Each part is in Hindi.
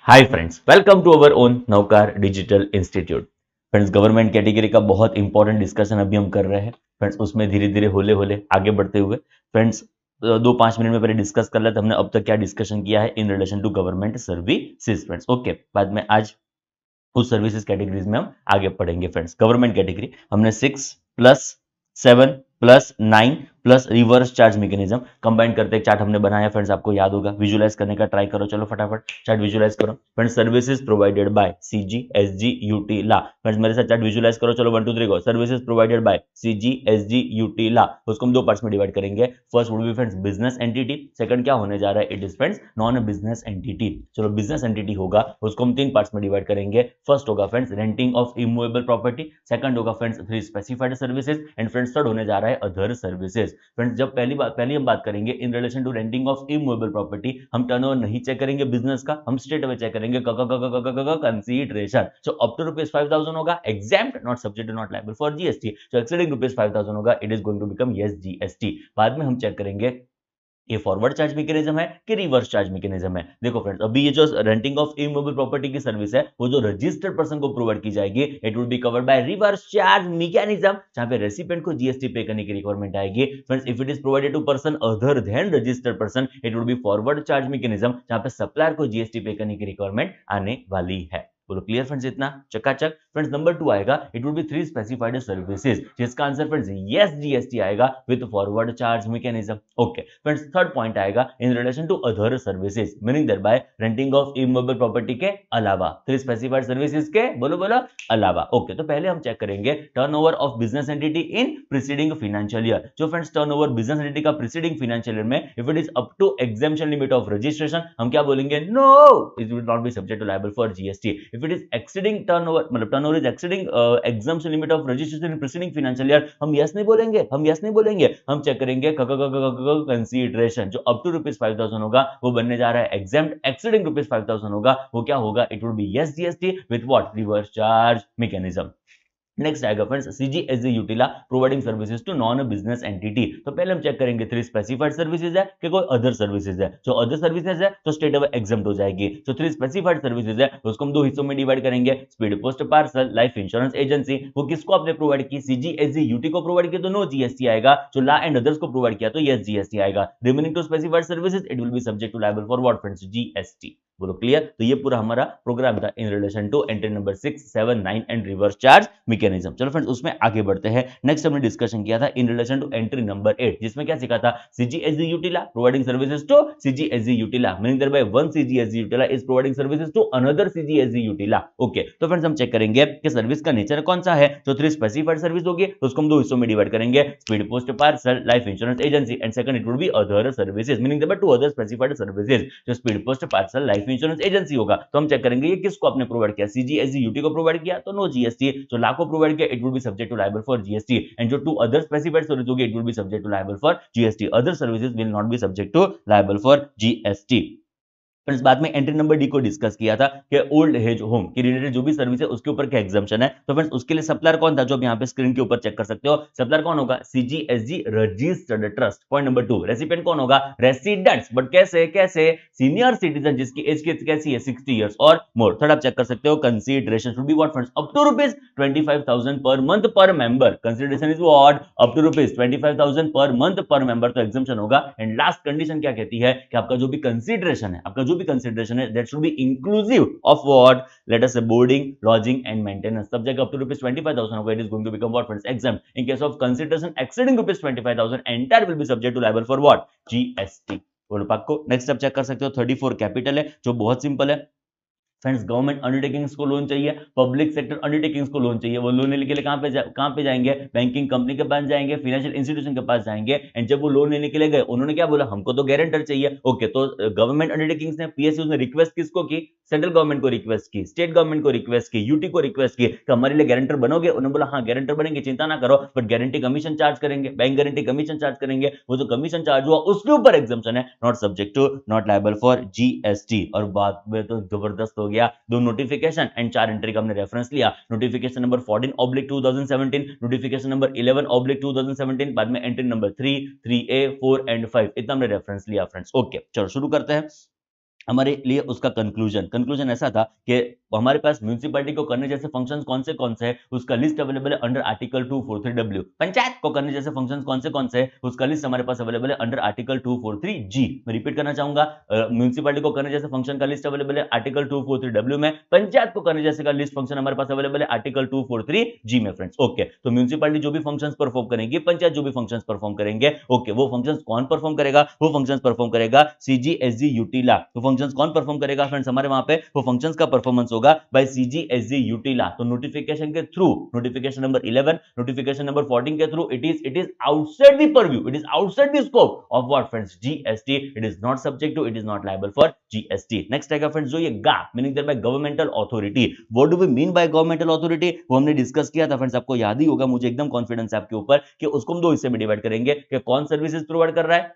Hi friends, welcome to our own Navkar digital institute. Friends, government category का बहुत इंपॉर्टेंट डिस्कशन अभी हम कर रहे हैं। फ्रेंड्स, उसमें धीरे धीरे होले होले आगे बढ़ते हुए फ्रेंड्स 2-5 मिनट में पहले डिस्कस कर लेते हमने अब तक क्या डिस्कशन किया है in relation to government services. Friends, okay, बाद में आज उस सर्विसेज कैटेगरीज में हम आगे पढ़ेंगे। फ्रेंड्स, गवर्नमेंट कैटेगरी हमने 6+7+9 plus reverse charge mechanism combine करते एक चार्ट हमने बनाया। फ्रेंड्स, आपको याद होगा, विजुलाइज करने का ट्राई करो। चलो फटाफट चार्ट विजुलाइज करो। Friends, services provided by CG SG UT LA. Friends, मेरे साथ चार्ट विजुलाइज करो। चलो 1 2 3 go. Services provided by CG SG UT LA, उसको हम दो पार्ट्स में डिवाइड करेंगे। First would be friends business entity, second क्या होने जा रहा है, it is friends non business entity. चलो बिजनेस एंटिटी होगा, उसको हम 3 पार्ट्स में डिवाइड करेंगे। फर्स्ट होगा friends renting of immovable property, second होगा friends free specified services, and friends third होने जा रहा है अदर सर्विसेज। फ्रेंड्स, जब पहली हम बात करेंगे in relation to renting of immovable property, हम टर्नओवर नहीं चेक करेंगे बिजनेस का, हम स्ट्रेट अवे चेक करेंगे कंसीडरेशन। सो अप टू ₹5,000 होगा exempt, not subject, not liable for GST. So exceeding ₹5,000 होगा, it is going to become yes GST. बाद में हम चेक करेंगे ये फॉरवर्ड चार्ज मैकेनिज्म है कि रिवर्स चार्ज मैकेनिज्म है। देखो फ्रेंड्स, अभी ये जो रेंटिंग ऑफ इमूवेबल प्रॉपर्टी की सर्विस है, वो जो रजिस्टर्ड पर्सन को प्रोवाइड की जाएगी, it will be covered by reverse charge mechanism, जहां पे रेसिपिएंट को जीएसटी पे करने की रिक्वायरमेंट आएगी। Friends, if it is provided to person other than registered person, it will be forward charge mechanism, जहां पे सप्लायर को जीएसटी पे करने की रिक्वायरमेंट आने वाली है। बोलो क्लियर फ्रेंड्स, इतना चकाचक। फ्रेंड्स, नंबर 2 आएगा, it will be 3 specified services, जिसका आंसर फ्रेंड्स यस जीएसटी आएगा with forward charge mechanism. Okay friends, third point आएगा in relation to other services, meaning that by renting of immovable property के अलावा, 3 स्पेसिफाइड सर्विसेज के बोलो बोलो अलावा। ओके, तो पहले हम चेक करेंगे turnover of business entity in preceding financial year. जो फ्रेंड्स टर्नओवर बिजनेस एंटिटी का प्रीसीडिंग फाइनेंशियल ईयर में if it is up to exemption limit of registration, हम क्या बोलेंगे, no, it will not be subject to liable for GST. If it is exceeding turnover, मतलब turnover is exceeding exemption limit of registration in preceding financial year, हम यस नहीं बोलेंगे, हम यस नहीं बोलेंगे, हम चेक करेंगे कंसीडरेशन जो अप टू ₹5,000 होगा वो बनने जा रहा है एग्जेम्प्ट, एक्सीडिंग ₹5,000 होगा वो क्या होगा, it will be yes GST with what, reverse charge mechanism. Next आएगा friends CG SG UT LA providing services to non business entity. तो पहले हम चेक करेंगे 3 स्पेसिफाइड सर्विसेज है कि कोई अदर सर्विसेज है। जो अदर सर्विसेज है तो स्टेट अवे एग्जम्प्ट हो जाएगी। जो 3 स्पेसिफाइड सर्विसेज है उसको हम 2 हिस्सों में डिवाइड करेंगे। Speed post parcel life insurance agency, वो किसको आपने प्रोवाइड की, सीजीएसजी यूटी को प्रोवाइड किया तो नो जीएसटी आएगा। जो ला एंड अदर्स को प्रोवाइड किया तो यस जीएसटी आएगा। Remaining to specified services it will be subject to liable for what friends, GST. बोलो क्लियर। तो ये पूरा हमारा प्रोग्राम था in relation to entry number 6, 7, 9 and reverse charge mechanism. चलो फ्रेंड्स, उसमें आगे बढ़ते हैं। नेक्स्ट हमने डिस्कशन किया था in relation to entry number 8, जिसमें क्या सीखा था, सीजीएसजी UT LA providing services to CG SG UT LA, meaning that by one CG SG UT LA is providing services to another CG SG UT LA. Okay, तो फ्रेंड्स हम चेक करेंगे कि सर्विस का नेचर कौन सा है। जो 3 स्पेसिफाइड सर्विस होगी तो उसको हम 2 हिस्सों में डिवाइड करेंगे। Speed post parcel life insurance agency, and second it would be other services, meaning that by to other specified services. जो speed post parcel life insurance agency होगा तो हम चेक करेंगे ये किसको आपने प्रोवाइड किया, सीजीएसजी यूटी को प्रोवाइड किया तो नो जीएसटी। जो ला को प्रोवाइड किया it will be subject to liable for GST, and जो 2 अदर स्पेसिफाइड सर्विस होगी it will be subject to liable for GST. Other services will not be subject to liable for GST. Friends, बाद में एंट्री नंबर डी को डिस्कस किया था कि ओल्ड एज होम की रिलेटेड जो भी सर्विस है उसके ऊपर क्या एग्जाम्पशन है। तो फ्रेंड्स, उसके लिए सप्लायर कौन था, जो आप यहाँ पे स्क्रीन के ऊपर चेक कर सकते हो। सप्लायर कौन होगा, CG SG registered trust. Point number 2, recipient कौन होगा, रेसिडेंट्स, बट कैसे कैसे, सीनियर सिटीजन जिसकी एज कैसी है 60 इयर्स और मोर। थर्ड आप चेक कर सकते हो, consideration should be what friends, up to ₹25,000 per month per member. Consideration is what, up to ₹25,000 per month per member, तो एग्जाम्पशन होगा। एंड लास्ट कंडीशन क्या कहती है कि आपका जो भी कंसीडरेशन है, आपका जो भी कंसीडरेशन है that should be inclusive of what, let us से बोर्डिंग लॉजिंग एंड मेंटेनेंस। सब जगह अप टू ₹25,000 होगा, it is going to become what friends, exempt. In case of consideration exceeding ₹25,000 entire will be subject to liable for what, GST. बोलो पक्को। नेक्स्ट आप चेक कर सकते हो 34 कैपिटल है, जो बहुत सिंपल है। फ्रेंड्स, गवर्नमेंट अंडरटेकिंग्स को लोन चाहिए, पब्लिक सेक्टर अंडरटेकिंग्स को लोन चाहिए, वो लोन लेने के लिए कहां पे जाएंगे, बैंकिंग कंपनी के पास जाएंगे, फाइनेंशियल इंस्टीट्यूशन के पास जाएंगे। एंड जब वो लोन लेने के लिए गए उन्होंने क्या बोला, हमको तो गारंटर चाहिए। ओके, तो गवर्नमेंट अंडरटेकिंग्स ने, पीएसयू ने रिक्वेस्ट किसको की, सेंट्रल गवर्नमेंट को रिक्वेस्ट की, स्टेट गवर्नमेंट को रिक्वेस्ट की, यूटी को रिक्वेस्ट की कि हमारे लिए गारंटर बनोगे। उन्होंने बोला हाँ गारंटर बनेंगे, चिंता ना करो, बट गारंटी कमीशन चार्ज करेंगे, बैंक गारंटी कमीशन चार्ज करेंगे। वो जो कमीशन चार्ज हुआ उसके ऊपर एग्जाम्पशन है, not subject to, not liable for GST. और बाद में तो जबरदस्त हो गया, दो नोटिफिकेशन एंड 4 एंट्री का हमने रेफरेंस लिया। नोटिफिकेशन नंबर 14/2017, नोटिफिकेशन नंबर 11/2017, बाद में एंट्री नंबर 3, 3A, 4 एंड 5, इतना हमने रेफरेंस लिया फ्रेंड्स। ओके, चलो शुरू करते हैं। हमारे लिए उसका कंक्लूजन ऐसा था कि हमारे पास म्यूनिसिपैलिटी को करने जैसे फंक्शंस कौन से हैं उसका लिस्ट अवेलेबल है अंडर आर्टिकल 243 पंचायत को करने जैसे फंक्शंस कौन से हैं उसका लिस्ट हमारे पास अवेलेबल है अंडर आर्टिकल 243 मैं रिपीट करना चाहूंगा, म्यूनिसिपैलिटी को करने जैसे फंक्शन का लिस्ट अवेलेबल है आर्टिकल 243 में, पंचायत को करने जैसे का लिस्ट फंक्शन हमारे पास अवेलेबल है आर्टिकल 243 में फ्रेंड्स। ओके, तो म्यूनिसिपैलिटी जो भी फंक्शंस परफॉर्म करेंगे, पंचायत जो भी फंक्शंस परफॉर्म करेंगे, ओके, वो फंक्शंस कौन परफॉर्म करेगा? वो फंक्शंस परफॉर्म करेगा सीजीएसजी यूटीला। तो फंक्शंस कौन परफॉर्म करेगा फ्रेंड्स हमारे वहां पे? वो फंक्शंस का परफॉर्मेंस होगा बाय सीजीएसजी यूटीला। तो नोटिफिकेशन के through, notification number 11, notification number 14 के through it is outside the purview, it is outside the scope of what friends? GST. It is not subject to, it is not liable for GST. Next आएगा फ्रेंड्स जो ये गा meaning there bye governmental authority. What do we mean by governmental authority? वो हमने डिस्कस किया था फ्रेंड्स, आपको याद ही होगा, मुझे एकदम कॉन्फिडेंस है आपके ऊपर कि उसको हम दो हिस्से में डिवाइड करेंगे कि कौन सर्विसेज प्रोवाइड कर रहा है,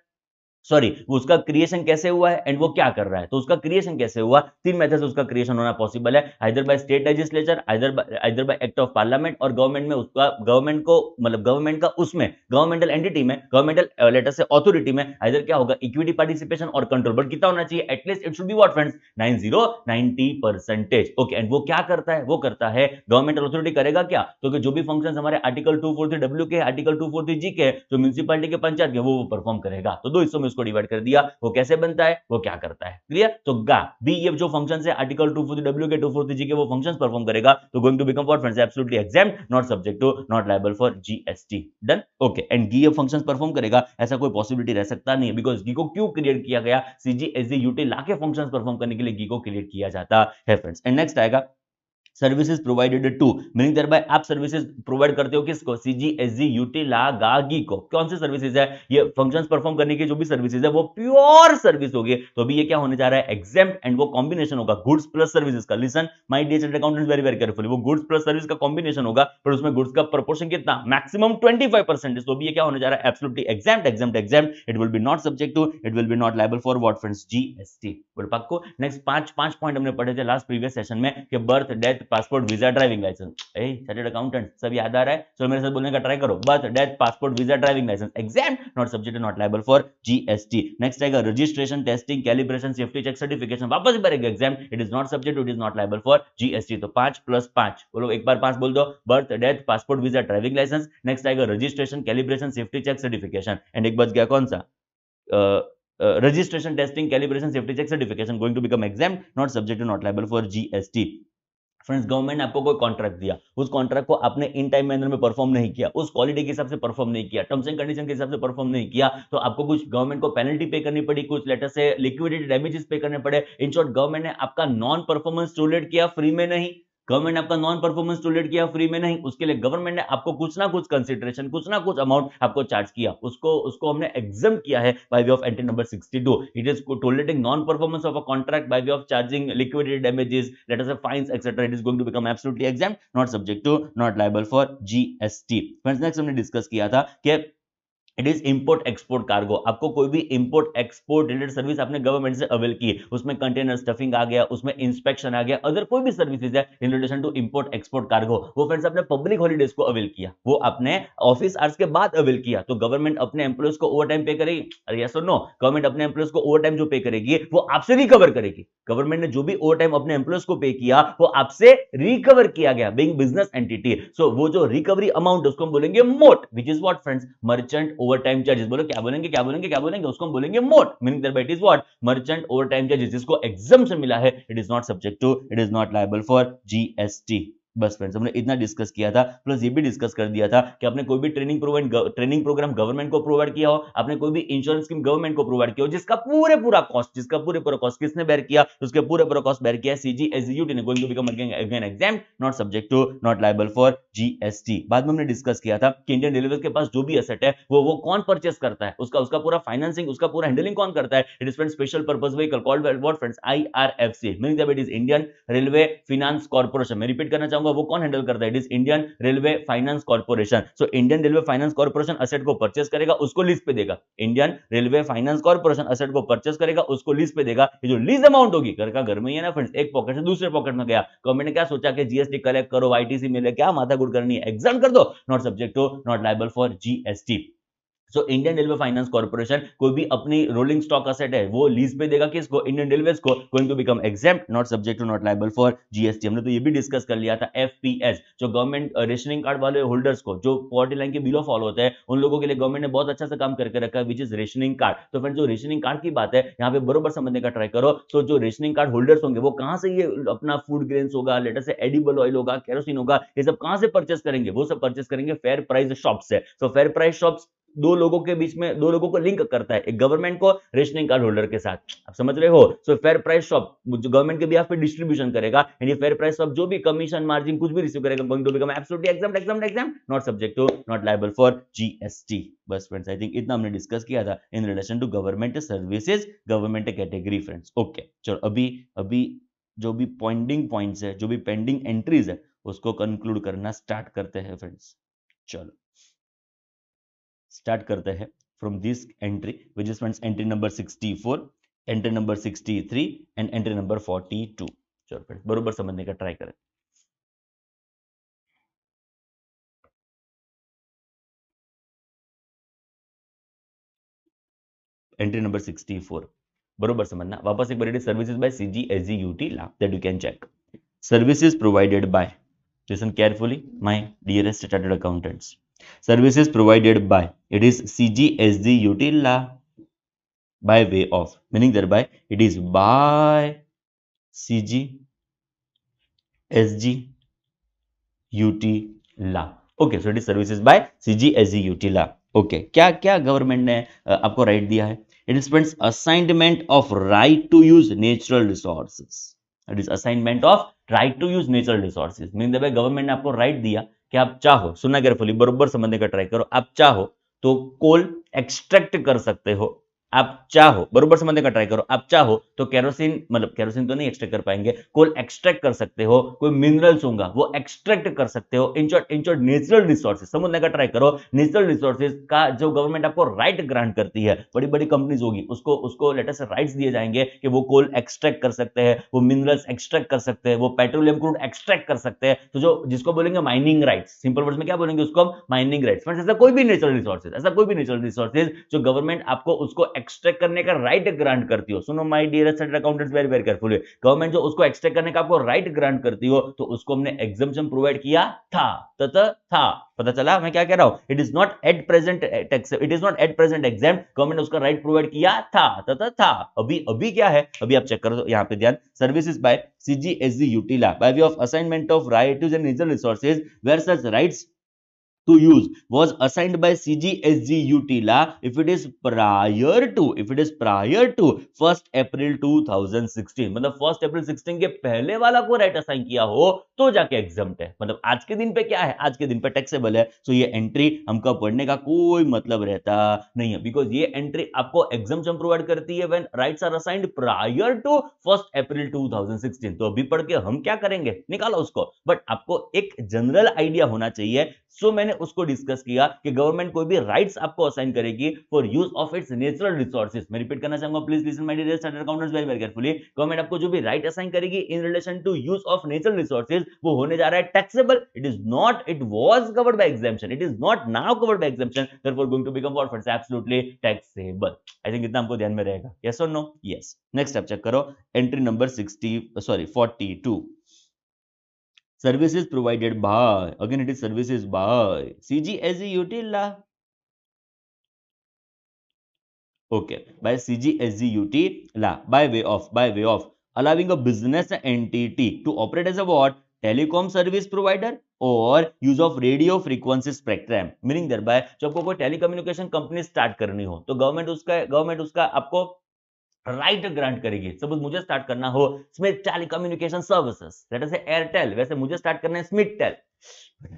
सॉरी, उसका क्रिएशन कैसे हुआ है एंड वो क्या कर रहा है। तो उसका क्रिएशन कैसे हुआ? तीन मेथड से उसका क्रिएशन होना पॉसिबल है, either by state legislature, either bye act of parliament, और गवर्नमेंट में उसका, गवर्नमेंट को मतलब गवर्नमेंट का उसमें गवर्नमेंटल एंटिटी में, गवर्नमेंटल लेटर से अथॉरिटी में आइदर क्या होगा? इक्विटी पार्टिसिपेशन और कंट्रोल। बट कितना होना चाहिए? At least it should be what friends? 90% okay. And वो क्या करता है? वो करता है, गवर्नमेंटल अथॉरिटी करेगा क्या? तो जो भी फंक्शंस हमारे आर्टिकल 243 के, आर्टिकल 243 के, जो म्युनिसिपैलिटी के, पंचायत के, वो परफॉर्म करेगा। तो दो हिस्सों में उसको डिवाइड कर दिया, वो कैसे बनता है, वो क्या करता है, क्लियर? तो गा बी ये जो फंक्शंस है आर्टिकल 243 के, 243 के, वो फंक्शंस परफॉर्म करेगा, तो going to become what friends? Absolutely exempt, not subject to, not liable for GST. Done, okay. And गी ये फंक्शंस परफॉर्म करेगा, ऐसा कोई पॉसिबिलिटी रह सकता नहीं है, बिकॉज़ गी को क्यों क्रिएट किया गया? सीजीएसजी यूटी ला के फंक्शंस परफॉर्म करने के लिए गी को क्रिएट किया जाता है फ्रेंड्स। एंड नेक्स्ट आएगा services provided to, meaning there bye आप सर्विसेज प्रोवाइड करते हो किसको? सीजीएसजी यूटी ला गा गी को। कौन सी सर्विसेज है ये? फंक्शंस परफॉर्म करने की जो भी सर्विसेज है वो प्योर सर्विस होगी। तो अभी ये क्या होने जा रहा है? एग्जेम्प्ट, एंड वो कॉम्बिनेशन होगा गुड्स प्लस सर्विसेज का। Listen my dear chartered accountants very very carefully, वो गुड्स प्लस सर्विस का कॉम्बिनेशन होगा, पर उसमें गुड्स का प्रोपोर्शन कितना? मैक्सिमम 25%। तो अभी ये क्या होने जा रहा है? Absolutely exempt, exempt, exempt, it will be not subject to, it will be not liable for what friends? GST. बोल पक्को। नेक्स्ट पांच पॉइंट हमने पढ़े थे लास्ट प्रीवियस सेशन में कि birth, death, passport, visa, driving licence. Chartered accountant सब याद आ रहा है? चलो मेरे साथ बोलने का ट्राई करो। Birth, death, passport, visa, driving licence, exempt, not subject, not liable for GST. Next आएगा registration, testing, calibration, safety check, certification, वापस भरेगा exempt, it is not subject, it is not liable for GST. तो 5 + 5 बोलो, एक बार 5 बोल दो। Birth, death, passport, visa, driving licence. Next आएगा registration, calibration, safety check, certification, and एक बच गया कौन सा? registration, testing, calibration, safety check, certification, going to become exempt, not subject to, not liable for GST। Friends, government ने आपको कोई कॉन्ट्रैक्ट दिया, उस कॉन्ट्रैक्ट को आपने इन टाइम मैनर में परफॉर्म नहीं किया, उस क्वालिटी के हिसाब से परफॉर्म नहीं किया, टर्म्स एंड कंडीशन के हिसाब से परफॉर्म नहीं किया, तो आपको कुछ गवर्नमेंट को पेनल्टी पे करनी पड़ी, कुछ लेटर से लिक्विडेटी डैमेजेस पे करने पड़े। इन शॉर्ट, गवर्नमेंट ने आपका नॉन परफॉर्मेंस टोलरेट किया, फ्री में नहीं। गवर्नमेंट ने आपका नॉन परफॉर्मेंस टोलरेट किया, फ्री में नहीं। उसके लिए गवर्नमेंट ने आपको कुछ ना कुछ कंसिडरेशन, कुछ ना कुछ अमाउंट आपको चार्ज किया, उसको हमने एग्जाम किया है by way of entry number 62। It is tolerating non performance of a contract by way of charging liquidated damages, let us say fines etcetera. It is going to become absolutely exam, not subject to, not liable for GST. Friends, next हमने डिस्कस किया था कि it is import export cargo. आपको कोई भी इंपोर्ट एक्सपोर्ट रिलेटेड सर्विस आपने गवर्नमेंट से अवेल की, उसमें कंटेनर स्टफिंग आ गया, उसमें इंस्पेक्शन आ गया, अदर कोई भी सर्विसेज है in relation to import export cargo, वो फ्रेंड्स आपने पब्लिक हॉलीडेज को अवेल किया, वो आपने ऑफिस आवर्स के बाद अवेल किया, तो गवर्नमेंट अपने एम्प्लॉयज को ओवर टाइम पे करेगी? अरे यस और नो? गवर्नमेंट अपने एम्प्लॉयज को ओवर टाइम जो पे करेगी वो आपसे रिकवर करेगी। गवर्नमेंट ने जो भी ओवर टाइम अपने एम्प्लॉयज को पे किया वो आपसे रिकवर किया गया, बीइंग बिजनेस एंटिटी। सो वो जो रिकवरी अमाउंट उसको हम बोलेंगे मोट, which is what friends? Merchant overtime charges. बोलो क्या बोलेंगे, क्या बोलेंगे, क्या बोलेंगे? उसको हम बोलेंगे मोट, meaning that it is what? Merchant overtime charges, जिसको एग्जम्पशन मिला है, it is not subject to, it is not liable for GST. बस फ्रेंड्स, हमने इतना डिस्कस किया था, प्लस ये भी डिस्कस कर दिया था कि आपने कोई भी ट्रेनिंग प्रोग्राम गवर्नमेंट को प्रोवाइड किया हो, आपने कोई भी इंश्योरेंस स्कीम गवर्नमेंट को प्रोवाइड किया हो, जिसका पूरा कॉस्ट किसने बेयर किया? उसके पूरा कॉस्ट बेयर किया सीजीएसयूटी ने, going to become again exam, not subject to, not liable for GST. बाद में हमने डिस्कस किया था कि इंडियन रेलवे के पास जो भी एसेट है वो कौन परचेस करता है, उसका पूरा फाइनेंसिंग, उसका पूरा हैंडलिंग कौन करता है? It is special purpose vehicle called what friends? IRFC, meaning that it is Indian railway finance corporation. मैं रिपीट करना चाहूंगा, वो कौन हैंडल करता है? It is Indian railway finance corporation. So Indian railway finance corporation asset को परचेस करेगा, उसको लीज पे देगा। Indian railway finance corporation asset को परचेस करेगा, उसको लीज पे देगा। ये जो लीज अमाउंट होगी, घर का घर में ही है ना फ्रेंड्स, एक पॉकेट से दूसरे पॉकेट में गया। गवर्नमेंट ने क्या सोचा कि जीएसटी कलेक्ट करो, आईटीसी मिले, क्या माथा गुड़ करनी है, एग्जाम कर दो, not subject to, not liable for GST. So Indian railway finance corporation कोई भी अपनी रोलिंग स्टॉक असेट है वो लीज पे देगा किसको, इंडियन रेलवेज को, going to become exempt, not subject to, not liable for GST. हमने तो ये भी डिस्कस कर लिया था। एफपीएस जो गवर्नमेंट रेशनिंग कार्ड वाले होल्डर्स को, जो पॉवर्टी लाइन के बिलो फॉलो होते हैं, उन लोगों के लिए गवर्नमेंट ने बहुत अच्छा सा काम करके रखा है, विच इज रेशनिंग कार्ड। तो फ्रेंड जो रेशनिंग कार्ड की बात है यहाँ पे बरोबर समझने का ट्राई करो। तो जो रेशनिंग कार्ड होल्डर्स होंगे वो कहां से ये अपना फूड ग्रेन्स होगा, लेटर से एडिबल ऑयल होगा, केरोसिन होगा, ये सब कहां से परचेस करेंगे, वो सब परचेस करेंगे फेयर प्राइस शॉप से। सो फेयर प्राइस शॉप्स दो लोगों के बीच में, दो लोगों को लिंक करता है, एक गवर्नमेंट को रेशनिंग कार्ड होल्डर के साथ। आप समझ रहे हो। सो फेयर प्राइस शॉप जो गवर्नमेंट के बिहाफ पे डिस्ट्रीब्यूशन करेगा, एंड ये फेयर प्राइस शॉप जो भी कमीशन मार्जिन कुछ भी रिसीव करेगा, going to become absolutely exempt, not subject to, not liable for GST. बस फ्रेंड्स आई थिंक इतना हमने डिस्कस किया था in relation to government services, government category friends. Okay चलो अभी अभी जो भी पॉइंटिंग पॉइंट्स है, जो भी पेंडिंग एंट्रीज है, उसको कंक्लूड करना स्टार्ट करते हैं फ्रेंड्स। चलो स्टार्ट करते हैं from this entry which is friends entry number 64, entry number 63 and entry number 42। चलो फ्रेंड्स बरोबर समझने का ट्राई करें। एंट्री नंबर 64 बरोबर समझना। वापस एक बार, services by CGSGUT LA that you can check. Services provided by, listen carefully my dearest chartered accountants, services provided by, it is CGSGUT la, by way of, meaning thereby it is by CGSGUT la. Okay, so it is services by CGSGUT la. Okay, क्या क्या गवर्नमेंट ने आपको राइट दिया है? It is friends assignment of right to use natural resources. It is assignment of right to use natural resources, mean भाई गवर्नमेंट ने आपको राइट दिया कि आप चाहो, सुनना केयरफुली, बरोबर समझने का ट्राई करो, आप चाहो तो कोल एक्सट्रैक्ट कर सकते हो, आप चाहो, बरोबर समझने का ट्राई करो, आप चाहो तो केरोसिन, मतलब केरोसिन तो नहीं एक्सट्रैक्ट कर पाएंगे, कोल एक्सट्रैक्ट कर सकते हो, कोई मिनरल्स होगा वो एक्सट्रैक्ट कर सकते हो, इन शॉर्ट नेचुरल रिसोर्सेज समझने का ट्राई करो। नेचुरल रिसोर्सेज का जो गवर्नमेंट आपको राइट ग्रांट करती है, बड़ी बड़ी कंपनीज होगी, उसको उसको लेटर से राइट्स दिए जाएंगे कि वो कोल एक्सट्रैक्ट कर सकते हैं, वो मिनरल्स एक्सट्रैक्ट कर सकते हैं, वो पेट्रोलियम क्रूड एक्सट्रैक्ट कर सकते हैं। तो जो जिसको बोलेंगे माइनिंग राइट्स, सिंपल वर्ड्स में क्या बोलेंगे उसको हम, माइनिंग राइट्स। ऐसा कोई भी नेचुरल रिसोर्सेज, ऐसा कोई भी नेचुरल रिसोर्सेज जो गवर्नमेंट आपको उसको एक्सट्रैक्ट करने का राइट ग्रांट करती हो, सुनो my dearest accountants very very carefully, government जो उसको एक्सट्रैक्ट करने का आपको राइट ग्रांट करती हो, तो उसको हमने एग्जम्पशन प्रोवाइड किया था, था। पता चला मैं क्या कह रहा हूं? It is not at present tax, it is not at present exam, government उसका राइट प्रोवाइड किया था, था। अभी अभी क्या है, अभी आप चेक करो यहां पे ध्यान, services by CGSGUT law, by way of assignment of right to natural resources where such rights to use was assigned by CGSGUT la if it is prior to 1st April 2016, मतलब 1st April 16 के पहले वाला को राइट असाइन किया हो तो जाके एग्जम्प्ट है, मतलब आज के दिन पे क्या है, आज के दिन पे टैक्सेबल है। सो ये एंट्री हमको पढ़ने का कोई मतलब रहता नहीं है, बिकॉज ये एंट्री आपको एग्जम्पशन प्रोवाइड करती है when rights are assigned prior to 1st April 2016। तो अभी पढ़ के हम क्या करेंगे, निकालो उसको, बट आपको एक जनरल आइडिया होना चाहिए। सो मैंने उसको डिस्कस किया कि गवर्नमेंट कोई भी राइट्स आपको असाइन करेगी for use of its natural resources. मैं रिपीट करना चाहूंगा, please listen my dear chartered accountants very very carefully, government आपको जो भी राइट असाइन करेगी in relation to use of natural resources, वो होने जा रहा है taxable. It is not, it was covered by exemption, it is not now covered by exemption, therefore going to become what friends, absolutely taxable. I think इतना हमको ध्यान में रहेगा, यस और नो? यस। नेक्स्ट आप चेक करो entry number 42, services provided by, again it is services by CGSGUT la, okay, by CGSGUT la, by way of allowing a business entity to operate as a what, telecom service provider or use of radio frequency spectrum, meaning thereby जब आपको कोई टेलीकम्युनिकेशन कंपनी स्टार्ट करनी हो तो गवर्नमेंट उसका आपको राइट ग्रांट करेगी। सपोज मुझे स्टार्ट करना हो Smith telecommunication services, late us से एयरटेल, वैसे मुझे स्टार्ट करना है स्मिथ टेल,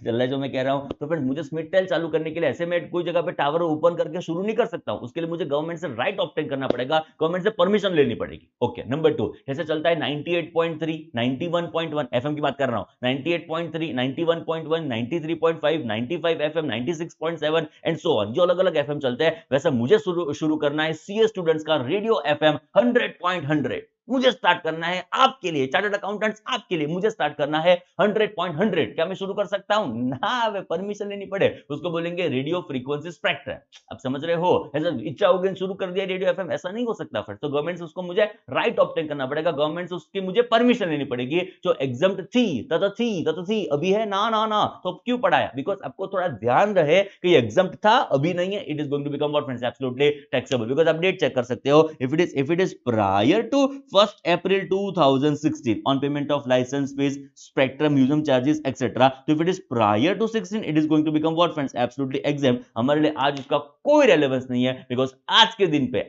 चल रहा है जो मैं कह रहा हूं। तो फ्रेंड्स मुझे स्मिथ टेल चालू करने के लिए ऐसे मैं कोई जगह पे टावर ओपन करके शुरू नहीं कर सकता हूं, उसके लिए मुझे गवर्नमेंट से राइट ऑब्टेन करना पड़ेगा, गवर्नमेंट से परमिशन लेनी पड़ेगी। ओके, नंबर 2 जैसे चलता है 98.3, 91.1 एफएम की बात कर रहा हूं, 98.3, 91.1, 93.5, 95 एफएम, 96.7 एंड सो ऑन, जो अलग अलग एफएम चलते हैं, वैसे मुझे शुरू करना है सीए स्टूडेंट्स का रेडियो एफएम 100.100, मुझे स्टार्ट करना है आपके लिए, चार्टर्ड अकाउंटेंट्स आपके लिए, मुझे स्टार्ट करना है 100.100, क्या मैं शुरू कर सकता हूं? ना, वे परमिशन लेनी पड़े, उसको बोलेंगे रेडियो फ्रीक्वेंसी स्पेक्ट्रम। आप समझ रहे हो? ऐसा इच्छा हो गई शुरू कर दिया रेडियो एफएम, ऐसा नहीं हो सकता। फिर तो गवर्नमेंट से उसको मुझे राइट ऑब्टेन करना पड़ेगा, गवर्नमेंट से उसकी मुझे परमिशन लेनी पड़ेगी। जो एग्जाम्प्ट थी, अभी है ना ना ना, तो क्यों पढ़ाया? बिकॉज आपको थोड़ा ध्यान रहे कि एग्जाम्प्ट था, अभी नहीं है, it is going to become what friends? Absolutely taxable. Because आप डेट चेक कर सकते हो, if it is prior to 1st April 2016 on payment of license fees, spectrum, museum charges, etc. So if it is prior to 16, it is going to become what friends? Absolutely exempt. हमारे लिए आज उसका कोई रेलेवेंस नहीं है, बिकॉज आज के दिन पे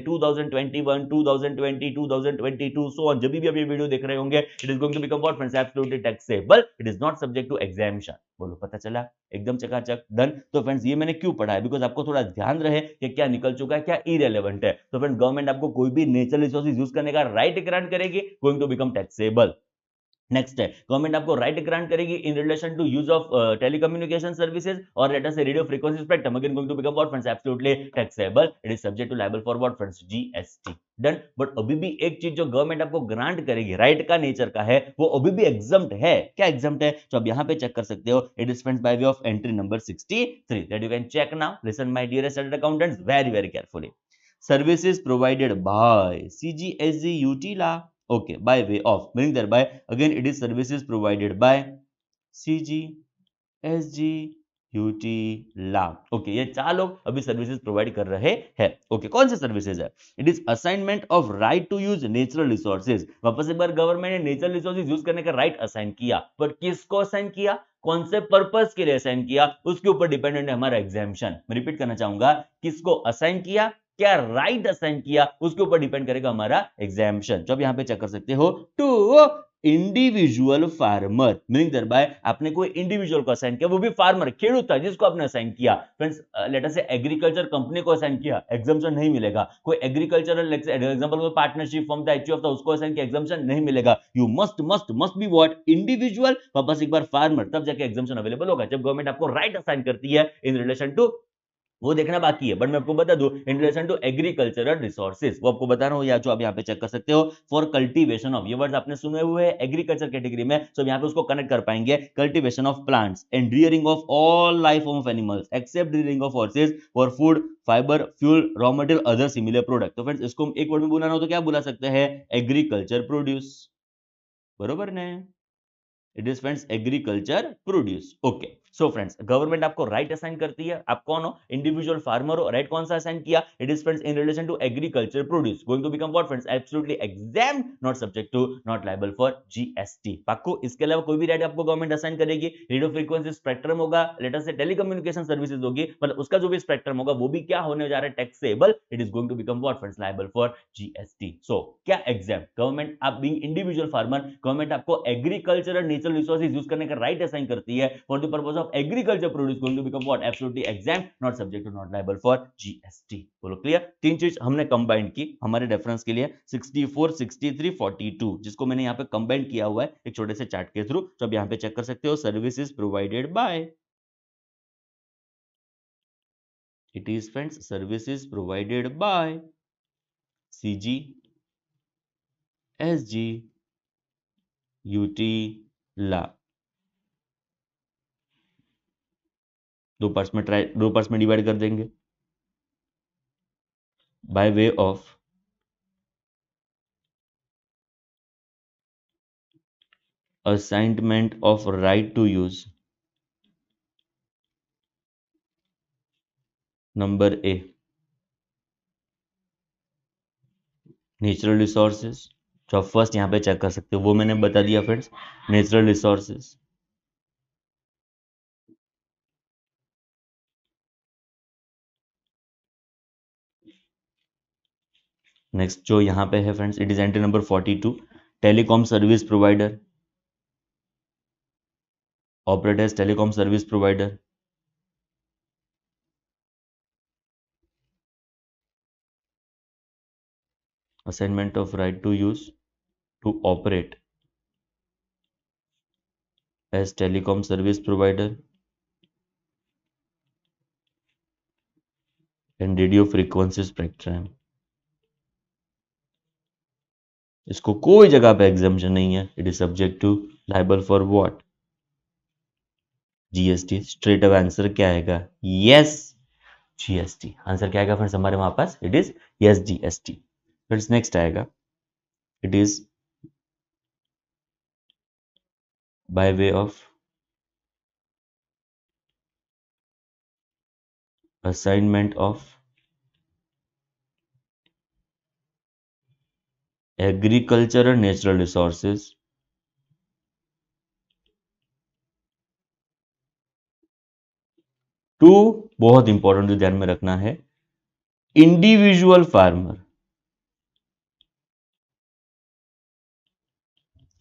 2021, 2020, 2022 सो ऑन, जब भी आप ये वीडियो देख रहे होंगे, it is going to become what friends? Absolutely taxable. It is not subject to examination. बोलो, पता चला? एकदम चकाचक डन। तो फ्रेंड्स ये मैंने क्यों पढ़ा है? बिकॉज आपको थोड़ा ध्यान रहे कि क्या निकल चुका है, क्या इरेलेवेंट है। तो फ्रेंड्स गवर्नमेंट आपको कोई भी नेचुरल रिसोर्सेज यूज करने का राइट ग्रांट करेगी, going to become taxable. Next है, गवर्नमेंट आपको राइट ग्रांट करेगी in relation to use of telecommunication services और लेट अस से radio frequency spectrum, again going to become what friends? Absolutely taxable. It is subject to liable for what friends? GST. Done. But अभी भी एक चीज जो गवर्नमेंट आपको ग्रांट करेगी, राइट का नेचर का है, वो अभी भी एग्जम्प्ट है। क्या एग्जम्प्ट है? तो आप यहां पे चेक कर सकते हो, it is friends by way of entry number 63 that you can check now. Listen my dearest chartered accountants very very carefully. Services provided by CGSGUT ला, okay, by way of, meaning thereby again it is services provided by CGSGUT ला। ओके, ये चार लोग अभी सर्विसेज प्रोवाइड कर रहे हैं। ओके, कौन से सर्विसेज है? It is assignment of right to use natural resources. वापस एक बार गवर्नमेंट ने नेचुरल रिसोर्सेज यूज करने का राइट असाइन किया, पर किसको असाइन किया, कौन से पर्पस के लिए असाइन किया, उसके ऊपर डिपेंडेंट है हमारा एग्जामिनेशन। मैं रिपीट करना चाहूंगा, किसको असाइन किया, क्या राइट असाइन किया, उसके ऊपर डिपेंड करेगा हमारा एग्जामिनेशन। जो आप यहां पे चेक कर सकते हो, टू इंडिविजुअल फार्मर, मीनिंग दरबाय आपने कोई इंडिविजुअल को असाइन किया, वो भी फार्मर, खेडूत था जिसको आपने असाइन किया। फ्रेंड्स लेट अस से एग्रीकल्चर कंपनी को असाइन किया, एग्जाम्पशन नहीं मिलेगा। कोई एग्रीकल्चरल एग्जांपल को पार्टनरशिप फॉर्म था, एचयूएफ था, उसको असाइन किया, एग्जाम्पशन नहीं मिलेगा। You must must must be what? Individual, वापस एक बार फार्मर, तब जाके एग्जाम्पशन अवेलेबल होगा, जब गवर्नमेंट आपको राइट असाइन करती है इन रिलेशन टू, वो देखना बाकी है, बट मैं आपको बता दूं in relation to agricultural resources, वो आपको बता रहा हूं, या जो आप यहां पे चेक कर सकते हो, फॉर कल्टीवेशन ऑफ, ये वर्ड्स आपने सुने हुए हैं एग्रीकल्चर कैटेगरी में, सो यहां पे उसको कनेक्ट कर पाएंगे, cultivation of plants and rearing of all life form of animals except rearing of horses for food, fibre, fuel, raw material, other similar product. तो फ्रेंड्स इसको एक वर्ड में बोलना हो तो क्या बोला सकते हैं? एग्रीकल्चर प्रोड्यूस, बरोबर ने? It is friends agriculture produce. Okay, so friends government आपको राइट असाइन करती है, आप कौन हो? इंडिविजुअल फार्मर हो। राइट कौन सा असाइन किया? It is friends in relation to agriculture produce, going to become what friends? Absolutely exempt, not subject to, not liable for GST. पाक्को, इसके अलावा कोई भी राइट आपको गवर्नमेंट असाइन करेगी, रेडियो फ्रीक्वेंसी स्पेक्ट्रम होगा, लेटर से टेलीकम्युनिकेशन सर्विसेज होगी, मतलब उसका जो भी स्पेक्ट्रम होगा वो भी क्या होने जा रहा है? Taxable. It is going to become what friends? Liable for GST. So क्या एग्जाम्प्ट? गवर्नमेंट, आप बीइंग इंडिविजुअल फार्मर, गवर्नमेंट आपको एग्रीकल्चरल नेचुरल रिसोर्सेज यूज करने का राइट असाइन करती है for the purpose of agriculture produce, going to become what? Absolutely exempt, not subject to, not liable for GST. बोलो क्लियर? तीन चीज हमने कंबाइन की हमारे रेफरेंस के लिए, 64, 63, 42, जिसको मैंने यहाँ पे कंबाइन किया हुआ है एक छोटे से चार्ट के थ्रू, तो आप यहाँ पे चेक कर सकते हो, services provided by, it is friends services provided by CG SG UT ला। दो पार्ट्स में डिवाइड कर देंगे, by way of assignment of right to use, number A natural resources, जो आप फर्स्ट यहाँ पे चेक कर सकते हो, वो मैंने बता दिया फ्रेंड्स, नेचुरल रिसोर्सेज। नेक्स्ट जो यहाँ पे है friends, it is entry number 42, telecom service provider, operate as telecom service provider. Assignment of right to use to operate as telecom service provider and radio frequency spectrum. इसको कोई जगह पे एग्जाम्पशन नहीं है। It is subject to liable for what? GST. Straight away answer क्या आएगा? Yes, GST. आंसर क्या आएगा फ्रेंड्स हमारे वहां पास? It is yes, GST. Friends next आएगा, it is by way of assignment of agriculture and natural resources to, बहुत इंपॉर्टेंट जो ध्यान में रखना है, इंडिविजुअल फार्मर।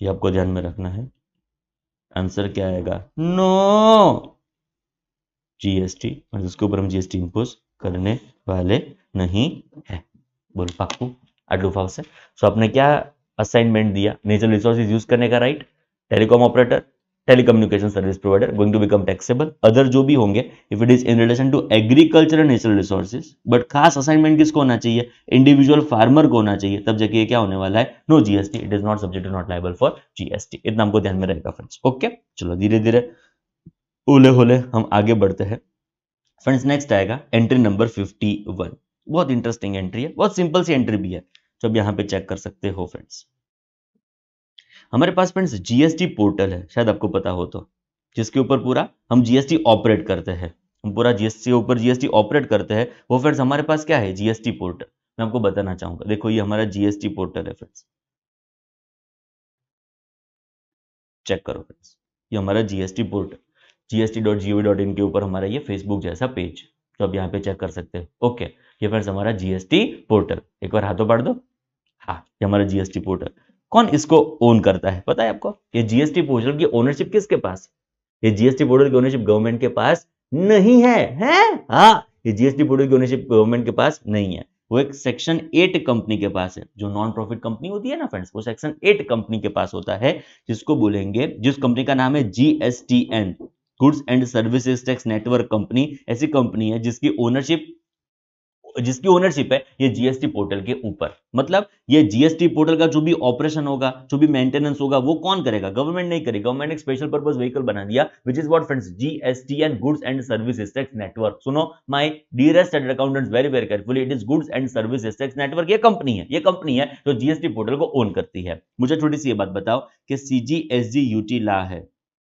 ये आपको ध्यान में रखना है। आंसर क्या आएगा? No, GST. और इसके ऊपर हम जीएसटी इंपोज करने वाले नहीं है। बोल पाक्कू आटलू फावसे। सो आपने क्या असाइनमेंट दिया? नेचुरल रिसोर्सेज यूज करने का right, telecom operator, telecommunication service provider going to become taxable, other जो भी होंगे if it is in relation to agriculture and natural resources. But खास असाइनमेंट किसको होना चाहिए? इंडिविजुअल फार्मर को होना चाहिए, तब जाके ये क्या होने वाला है? No GST, it is not subject, not liable for GST. इतना हमको ध्यान में रहेगा फ्रेंड्स। ओके, चलो धीरे धीरे ओले होले हम आगे बढ़ते हैं फ्रेंड्स। नेक्स्ट आएगा एंट्री नंबर 51। बहुत इंटरेस्टिंग एंट्री है, बहुत सिंपल सी एंट्री भी है, जो आप यहां पे चेक कर सकते हो फ्रेंड्स। हमारे पास फ्रेंड्स जीएसटी पोर्टल है, शायद आपको पता हो तो, जिसके ऊपर पूरा हम जीएसटी ऑपरेट करते हैं। हम पूरा जीएसटी के ऊपर जीएसटी ऑपरेट करते हैं। वो फ्रेंड्स हमारे पास क्या है? GST portal. मैं आपको बताना चाहूंगा, देखो ये हमारा जीएसटी पोर्टल है फ्रेंड्स, चेक करो फ्रेंड्स, ये हमारा जीएसटी पोर्टल, gst.gov.in के ऊपर हमारा ये फेसबुक जैसा पेज, तो आप यहाँ पे चेक कर सकते हैं। ओके, ये फ्रेंड्स हमारा जीएसटी पोर्टल, एक बार हाथों पाड़ दो। हाँ, ये हमारा जीएसटी पोर्टल। कौन इसको ओन करता है पता है आपको? ये जीएसटी पोर्टल की ओनरशिप किसके पास? ये जीएसटी पोर्टल की ओनरशिप गवर्नमेंट के पास नहीं है। हाँ, ये जीएसटी पोर्टल की ओनरशिप गवर्नमेंट के पास नहीं है। वो एक सेक्शन 8 कंपनी के पास है। जो नॉन प्रॉफिट कंपनी होती है ना फ्रेंड्स, वो सेक्शन 8 कंपनी के पास होता है, जिसको बोलेंगे, जिस कंपनी का नाम है GSTN, goods and services tax network company. ऐसी कंपनी है जिसकी ओनरशिप है ये जीएसटी पोर्टल के ऊपर। मतलब ये जीएसटी पोर्टल का जो भी ऑपरेशन होगा, जो भी मेंटेनेंस होगा, वो कौन करेगा? गवर्नमेंट नहीं करेगी। गवर्नमेंट एक स्पेशल पर्पस व्हीकल बना दिया, which is what friends? GSTN, goods and services tax network. सुनो my dearest chartered accountants, very very carefully, it is goods and services tax network. ये कंपनी है जो जीएसटी पोर्टल को ओन करती है। मुझे थोड़ी सी ये बात बताओ कि सीजीएसजीयूटी ला है,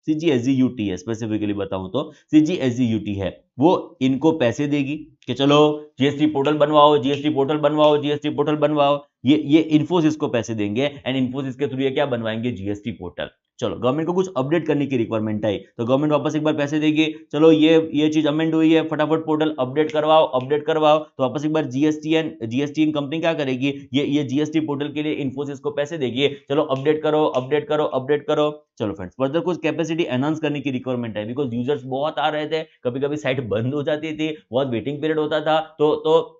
सीजीएसजीयूटी है, स्पेसिफिकली बताऊं तो सीजीएसजीयूटी है, वो इनको पैसे देगी कि चलो जीएसटी पोर्टल बनवाओ, जीएसटी पोर्टल बनवाओ, जीएसटी पोर्टल बनवाओ। ये इन्फोसिस को पैसे देंगे एंड इन्फोसिस के थ्रू ये क्या बनवाएंगे? GST portal. चलो गवर्नमेंट को कुछ अपडेट करने की रिक्वायरमेंट आई तो गवर्नमेंट वापस एक बार पैसे देगी, चलो ये चीज अमेंड हुई है, फटाफट पोर्टल अपडेट करवाओ। तो वापस एक बार जीएसटीएन कंपनी क्या करेगी? ये जीएसटी पोर्टल के लिए इन्फोसिस को पैसे देगी, चलो अपडेट करो। चलो फ्रेंड्स, फर्दर कुछ कैपेसिटी एनहांस करने की रिक्वायरमेंट है, बिकॉज यूजर्स बहुत आ रहे थे, कभी कभी साइट बंद हो जाती थी, बहुत वेटिंग पीरियड होता था। तो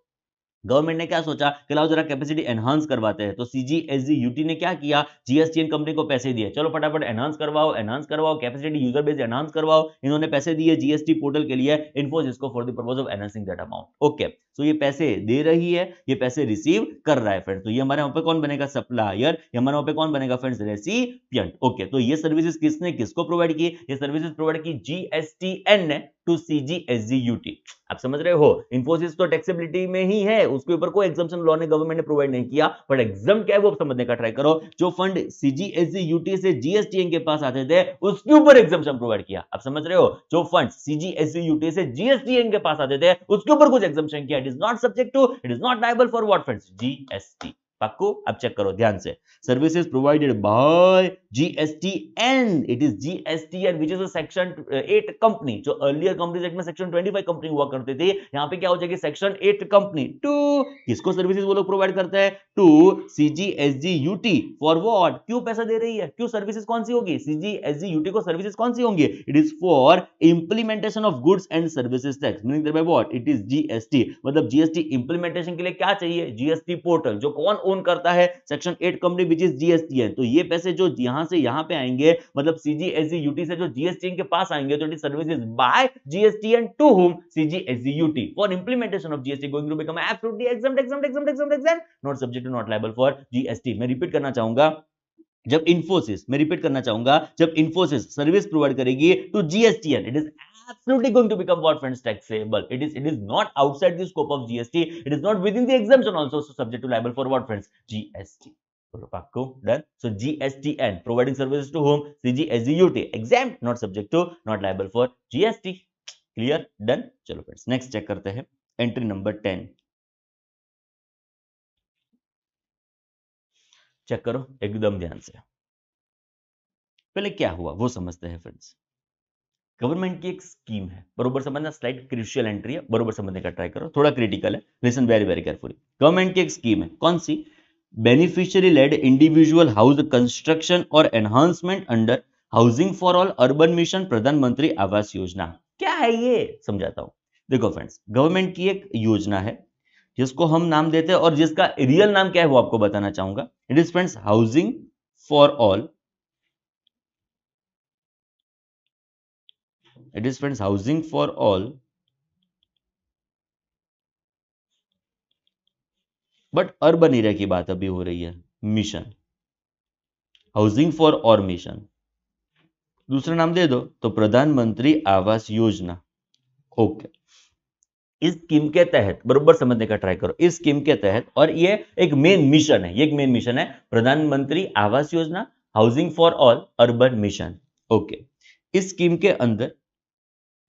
गवर्नमेंट ने क्या सोचा कि लाओ जरा कैपेसिटी एनहांस करवाते हैं। तो सीजीएसजीयूटी ने क्या किया? जीएसटीएन कंपनी को पैसे दिए, चलो फटाफट एनहांस करवाओ, कैपेसिटी यूजर बेस एनहांस करवाओ। इन्होंने पैसे दिए जीएसटी पोर्टल के लिए इन्फोसिस को for the purpose of enhancing that amount. Okay, so ये पैसे दे रही है, ये पैसे रिसीव कर रहा है फ्रेंड्स। तो ये हमारे वहां पे कौन बनेगा? सप्लायर। ये हमारे वहां पे कौन बनेगा फ्रेंड्स? रेसिपिएंट। ओके, तो ये सर्विसेज किसने किसको प्रोवाइड की? ये सर्विसेज प्रोवाइड की जीएसटीएन ने टू सीजीएसजीयूटी। आप समझ रहे हो, इन्फोसिस तो टैक्सेबिलिटी में ही है, उसके ऊपर कोई एग्जम्पशन लॉ ने गवर्नमेंट ने प्रोवाइड नहीं किया, बट एग्जाम क्या है वो समझने का ट्राई करो। जो फंड सीजीएसजीयूटी से जीएसटीएन के पास आते थे उसके ऊपर एग्जम्पशन प्रोवाइड किया। आप समझ रहे हो, जो फंड सीजीएसजीयूटी से जीएसटीएन के पास आते थे उसके ऊपर कुछ एग्जम्पशन किया। It is not subject to, it is not liable for what friends? GST. पक्को, अब चेक करो ध्यान से। Services provided by GSTN, it is GSTN which is a section 8 company. जो अर्लियर कंपनीज एक्ट में सेक्शन 25 कंपनी हुआ करते थे, यहां पे क्या हो जाएगी? Section 8 company. टू किसको सर्विसेज वो लोग प्रोवाइड करते हैं? To CG SG UT. For what? क्यों पैसा दे रही है? क्यों सर्विसेज कौन सी होगी? सीजीएसजीयूटी को सर्विसेज कौन सी होंगी? It is for implementation of goods and services tax, meaning that by what? It is GST. मतलब जीएसटी इंप्लीमेंटेशन के लिए क्या चाहिए? GST portal. जो कौन ओन करता है, section 8 company which is GSTN. तो ये पैसे जो यहां से यहां पे आएंगे, मतलब सीजीएसजीयूटी से जो जीएसटीएन के पास आएंगे, तो it is services by GSTN to whom CG SG UT for implementation of GST going to become absolutely exempt, not subject to not liable for GST. मैं रिपीट करना चाहूंगा, जब इंफोसिस, मैं रिपीट करना चाहूंगा, जब इंफोसिस सर्विस प्रोवाइड करेगी to GSTN, it is absolutely going to become what friends taxable. It is not outside the scope of GST. It is not within the exemption also, so subject to liable for what friends? GST. Pakko done. So GSTN providing services to whom? CGSGUT exempt, not subject to, not liable for GST. Clear? Done. चलो friends, next check करते हैं entry number 10. चेक करो एकदम ध्यान से। पहले क्या हुआ वो समझते हैं फ्रेंड्स। गवर्नमेंट की एक स्कीम है, बरोबर समझना, स्लाइड क्रिशियल एंट्री है, बरोबर समझने का ट्राई करो, थोड़ा क्रिटिकल है, listen very very carefully. Government की एक स्कीम है, कौन सी? Beneficiary led individual house construction और enhancement under housing for all urban mission Pradhanmantri Awas योजना। क्या है ये समझाता हूं। देखो फ्रेंड्स, गवर्नमेंट की एक योजना है जिसको हम नाम देते हैं, और जिसका रियल नाम क्या है वो आपको बताना चाहूंगा। It is friends housing for all, it is friends housing for all, but urban area की बात अभी हो रही है, mission, housing for all mission, दूसरा नाम दे दो तो प्रधानमंत्री आवास योजना। ओके, इस स्कीम के तहत बरोबर समझने का ट्राई करो, इस स्कीम के तहत, और ये एक मेन मिशन है, ये एक मेन मिशन है, प्रधानमंत्री Awas Yojana, housing for all urban mission. Okay, इस स्कीम के अंदर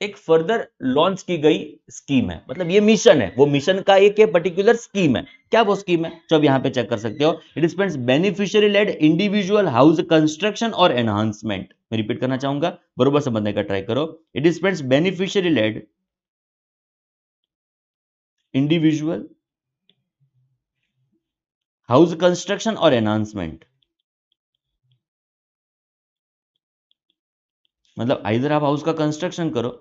एक फर्दर लॉन्च की गई स्कीम है, मतलब ये मिशन है, वो मिशन का एक पर्टिकुलर स्कीम है। क्या वो स्कीम है जो आप यहां पे चेक कर सकते हो? It is friends beneficiary led individual house construction और एनहांसमेंट। मैं रिपीट करना चाहूंगा, बरोबर समझने का ट्राई करो। It is friends beneficiary led individual house construction और एनहांसमेंट, मतलब आइदर आप हाउस का कंस्ट्रक्शन करो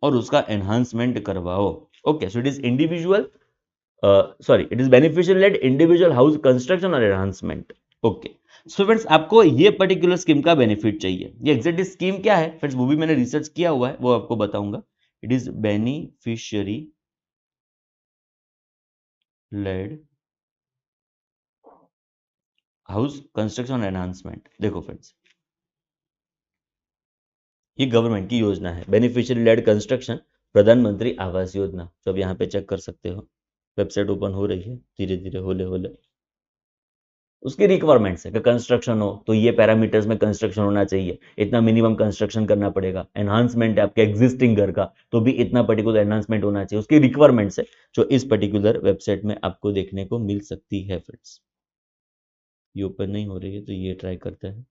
और उसका एनहांसमेंट करवाओ। Okay, so it is individual it is beneficial led individual house construction और एनहांसमेंट। ओके, सो फ्रेंड्स आपको ये पर्टिकुलर स्कीम का बेनिफिट चाहिए, ये एग्जैक्टली स्कीम क्या है फ्रेंड्स, वो भी मैंने रिसर्च किया हुआ है, वो आपको बताऊंगा। It is beneficiary led house construction और एनहांसमेंट। देखो फ्रेंड्स, ये गवर्नमेंट की योजना है, बेनिफिशियरी लेड कंस्ट्रक्शन प्रधानमंत्री आवास योजना, तो अब यहाँ पे चेक कर सकते हो, वेबसाइट ओपन हो रही है धीरे धीरे, होले होले। उसकी रिक्वायरमेंट्स है कि कंस्ट्रक्शन हो तो ये पैरामीटर्स में कंस्ट्रक्शन होना चाहिए, इतना मिनिमम कंस्ट्रक्शन करना पड़ेगा। एनहांसमेंट है आपके एग्जिस्टिंग घर का, तो भी इतना पर्टिकुलर एनहांसमेंट होना चाहिए, उसकी रिक्वायरमेंट्स है जो इस पर्टिकुलर वेबसाइट में आपको देखने को मिल सकती है फ्रेंड्स। ये ओपन नहीं हो रही है तो ये ट्राई करते हैं।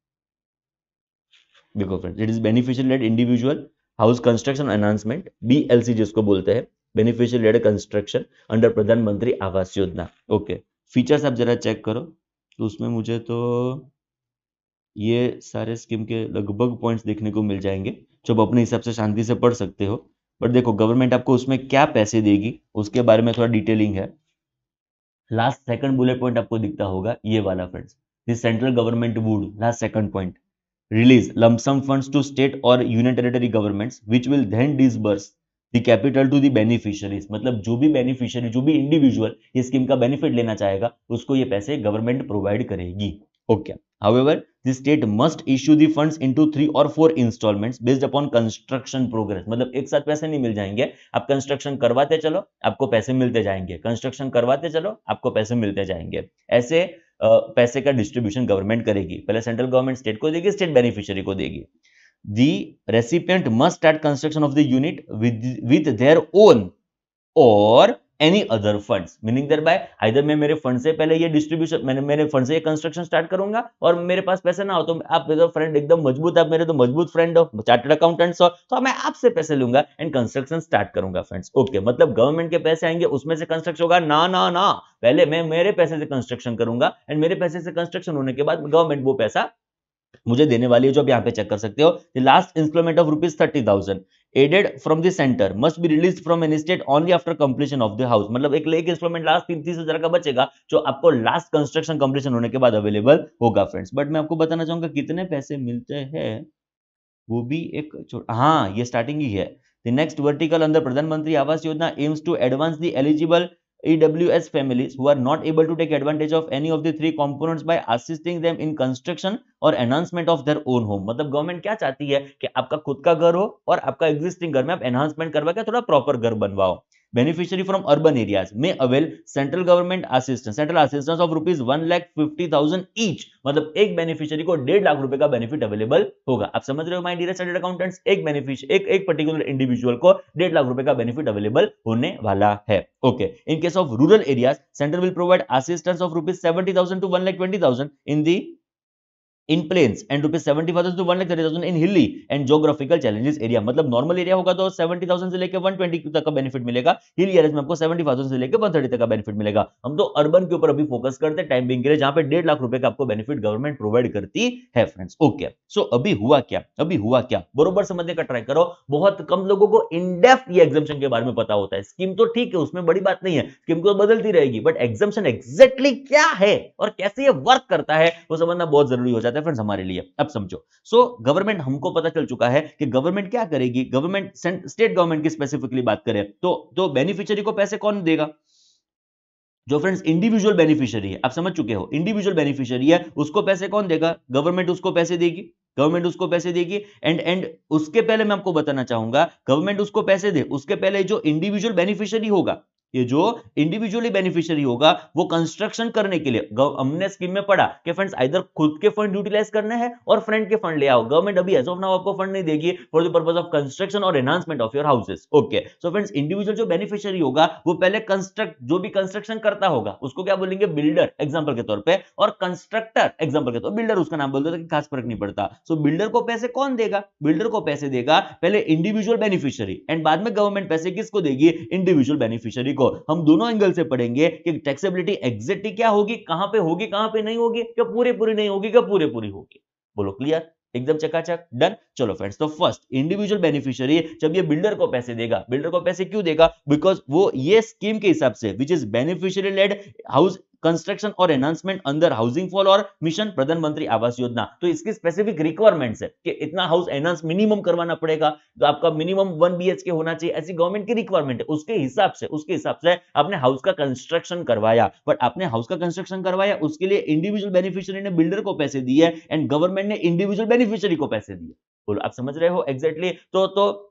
देखो friends, it is beneficial led individual house construction enhancement, BLC जिसको बोलते हैं, beneficial lead construction under Pradhanmantri Awas योजना। ओके, फीचर्स आप जरा चेक करो, तो उसमें मुझे तो ये सारे स्कीम के लगभग पॉइंट्स देखने को मिल जाएंगे जो आप अपने हिसाब से शांति से पढ़ सकते हो। बट देखो, गवर्नमेंट आपको उसमें क्या पैसे देगी उसके बारे में थोड़ा डिटेलिंग है। लास्ट सेकंड बुलेट पॉइंट आपको दिखता होगा, ये वाला friends, this central government would, last second point, release lump sum funds to state और union territory governments which will then disburse the capital to the beneficiaries. मतलब जो भी बेनिफिशियरी, जो भी इंडिविजुअल ये स्कीम का बेनिफिट लेना चाहेगा, उसको ये पैसे गवर्नमेंट प्रोवाइड करेगी। Okay, however the state must issue the funds into 3 or 4 installments based upon construction progress। मतलब एक साथ पैसे नहीं मिल जाएंगे, आप कंस्ट्रक्शन करवाते चलो आपको पैसे मिलते जाएंगे, कंस्ट्रक्शन करवाते चलो आपको पैसे मिलते जाएंगे। ऐसे पैसे का डिस्ट्रीब्यूशन गवर्नमेंट करेगी, पहले सेंट्रल गवर्नमेंट स्टेट को देगी, स्टेट बेनिफिशियरी को देगी। The recipient must start construction of the unit with their own or any other funds, meaning there bye either मैं मेरे फंड से पहले ये डिस्ट्रीब्यूशन, मैंने मेरे फंड से ये कंस्ट्रक्शन स्टार्ट करूंगा, और मेरे पास पैसे ना हो तो आप मेरे फ्रेंड एकदम मजबूत, आप मेरे तो मजबूत फ्रेंड हो, चार्टर्ड अकाउंटेंट्स हो, तो मैं आपसे पैसे लूंगा एंड कंस्ट्रक्शन स्टार्ट करूंगा फ्रेंड्स। ओके, मतलब गवर्नमेंट के पैसे आएंगे उसमें से कंस्ट्रक्शन होगा? ना ना ना, पहले मैं मेरे पैसे से कंस्ट्रक्शन करूंगा एंड मेरे पैसे से कंस्ट्रक्शन होने के बाद गवर्नमेंट वो पैसा मुझे देने वाली है, जो आप यहाँ पे चेक कर सकते हो। The last instalment of ₹30,000 added from the centre must be release from an state only after completion of the house, मतलब एक इंस्टॉलमेंट लास्ट 30,000 का बचेगा जो आपको लास्ट कंस्ट्रक्शन कंप्लीशन होने के बाद अवेलेबल होगा फ्रेंड्स। बट मैं आपको बताना चाहूंगा कितने पैसे मिलते हैं, वो भी एक हाँ ये स्टार्टिंग ही है। The next vertical under Pradhanmantri Awas Yojana aims to advance the eligible EWS families who are not able to take advantage of any of the three components by assisting them in construction और enhancement of their own home. मतलब गवर्नमेंट क्या चाहती है कि आपका खुद का घर हो और आपका एग्जिस्टिंग घर में आप एनहांसमेंट करवा के थोड़ा प्रॉपर घर बनवाओ। बेनिफिशियरी फ्रॉम अर्बन एरियाज में avail central government assistance, central assistance of rupees 1,50,000 each, मतलब एक बेनिफिशियरी को 1.5 लाख रुपए का बेनिफिट अवेलेबल होगा। आप समझ रहे हो माय डियर चार्टर्ड अकाउंटेंट्स, एक बेनिफिशियरी एक पर्टिकुलर इंडिविजुअल को 1.5 लाख रुपए का बेनिफिट अवेलेबल होने वाला है। Okay, in case of rural areas centre will provide assistance of rupees 70,000 to 1,20,000 in the in plains and rupees 70,000 to 1,30,000 in hilly and geographical challenges area. मतलब नॉर्मल एरिया होगा तो 70,000 से लेकर 120 तक का बेनिफिट मिलेगा, हिल एरियाज में आपको 75,000 से लेकर 130 तक का बेनिफिट मिलेगा। हम तो अर्बन के ऊपर अभी फोकस करते हैं टाइम बिंग के लिए, जहां पे 1.5 लाख रुपए का आपको बेनिफिट गवर्नमेंट प्रोवाइड करती है फ्रेंड्स। ओके, सो अभी हुआ क्या बरोबर समझने का ट्राई करो। बहुत कम लोगों को इन डेप्थ ये एग्जाम्पशन के बारे में पता होता है। स्कीम तो ठीक है, उसमें बड़ी बात नहीं है, स्कीम तो बदलती रहेगी, बट एग्जाम्पशन एग्जैक्टली क्या है और कैसे ये वर्क करता है वो समझना बहुत जरूरी हो जाता है फ्रेंड्स हमारे लिए। अब समझो, सो गवर्नमेंट, हमको पता चल चुका है कि गवर्नमेंट क्या करेगी। गवर्नमेंट स्टेट गवर्नमेंट की स्पेसिफिकली बात करें तो बेनिफिशियरी को पैसे कौन देगा, जो फ्रेंड्स इंडिविजुअल बेनिफिशियरी है। आप समझ चुके हो, इंडिविजुअल बेनिफिशियरी है उसको पैसे कौन देगा, गवर्नमेंट उसको पैसे देगी, गवर्नमेंट उसको पैसे देगी। एंड उसके पहले मैं आपको बताना चाहूंगा, गवर्नमेंट उसको पैसे दे उसके पहले जो इंडिविजुअल बेनिफिशियरी होगा, ये जो इंडिविजुअली बेनिफिशियरी होगा वो कंस्ट्रक्शन करने के लिए, हमने स्कीम में पढ़ा कि फ्रेंड्स इधर खुद के फंड यूटिलाइज करने हैं और फ्रेंड के फंड ले आओ। गवर्नमेंट अभी एज ऑफ नाउ आपको फंड नहीं देगी for the purpose of construction और enhancement of your houses. Okay, so friends individual जो बेनिफिशियरी होगा वो पहले जो भी कंस्ट्रक्शन करता होगा उसको क्या बोलेंगे, बिल्डर एग्जांपल के तौर पे, और कंस्ट्रक्टर एग्जांपल के तौर बिल्डर उसका नाम बोल दो तो खास फर्क नहीं पड़ता। सो बिल्डर को पैसे कौन देगा, बिल्डर को पैसे देगा पहले इंडिविजुअल बेनिफिशियरी एंड बाद में गवर्नमेंट पैसे किसको देगी, इंडिविजुअल बेनिफिशियरी को। हम दोनों एंगल से पढ़ेंगे कि टैक्सेबिलिटी एग्जैक्टली क्या होगी, कहां पे होगी कहां पे नहीं होगी, क्या पूरी पूरी नहीं होगी क्या पूरी पूरी होगी। बोलो क्लियर, एकदम चकाचक डन। चलो फ्रेंड्स, तो फर्स्ट इंडिविजुअल बेनिफिशियरी जब ये बिल्डर को पैसे देगा, बिल्डर को पैसे क्यों देगा, बिकॉज वो ये स्कीम के हिसाब से which is beneficiary led house construction और enhancement under housing for all mission Pradhanmantri Awas योजना। तो इसकी स्पेसिफिक रिक्वायरमेंट्स है कि इतना हाउस एनहांस मिनिमम करवाना पड़ेगा, तो आपका मिनिमम 1 BHK होना चाहिए, ऐसी गवर्नमेंट की रिक्वायरमेंट है। उसके हिसाब से आपने हाउस का कंस्ट्रक्शन करवाया, बट आपने हाउस का कंस्ट्रक्शन करवाया उसके लिए इंडिविजुअल बेनिफिशियरी ने बिल्डर को पैसे दिए एंड गवर्नमेंट ने इंडिविजुअल बेनिफिशियरी को पैसे दिए। बोलो आप समझ रहे हो एग्जैक्टली। तो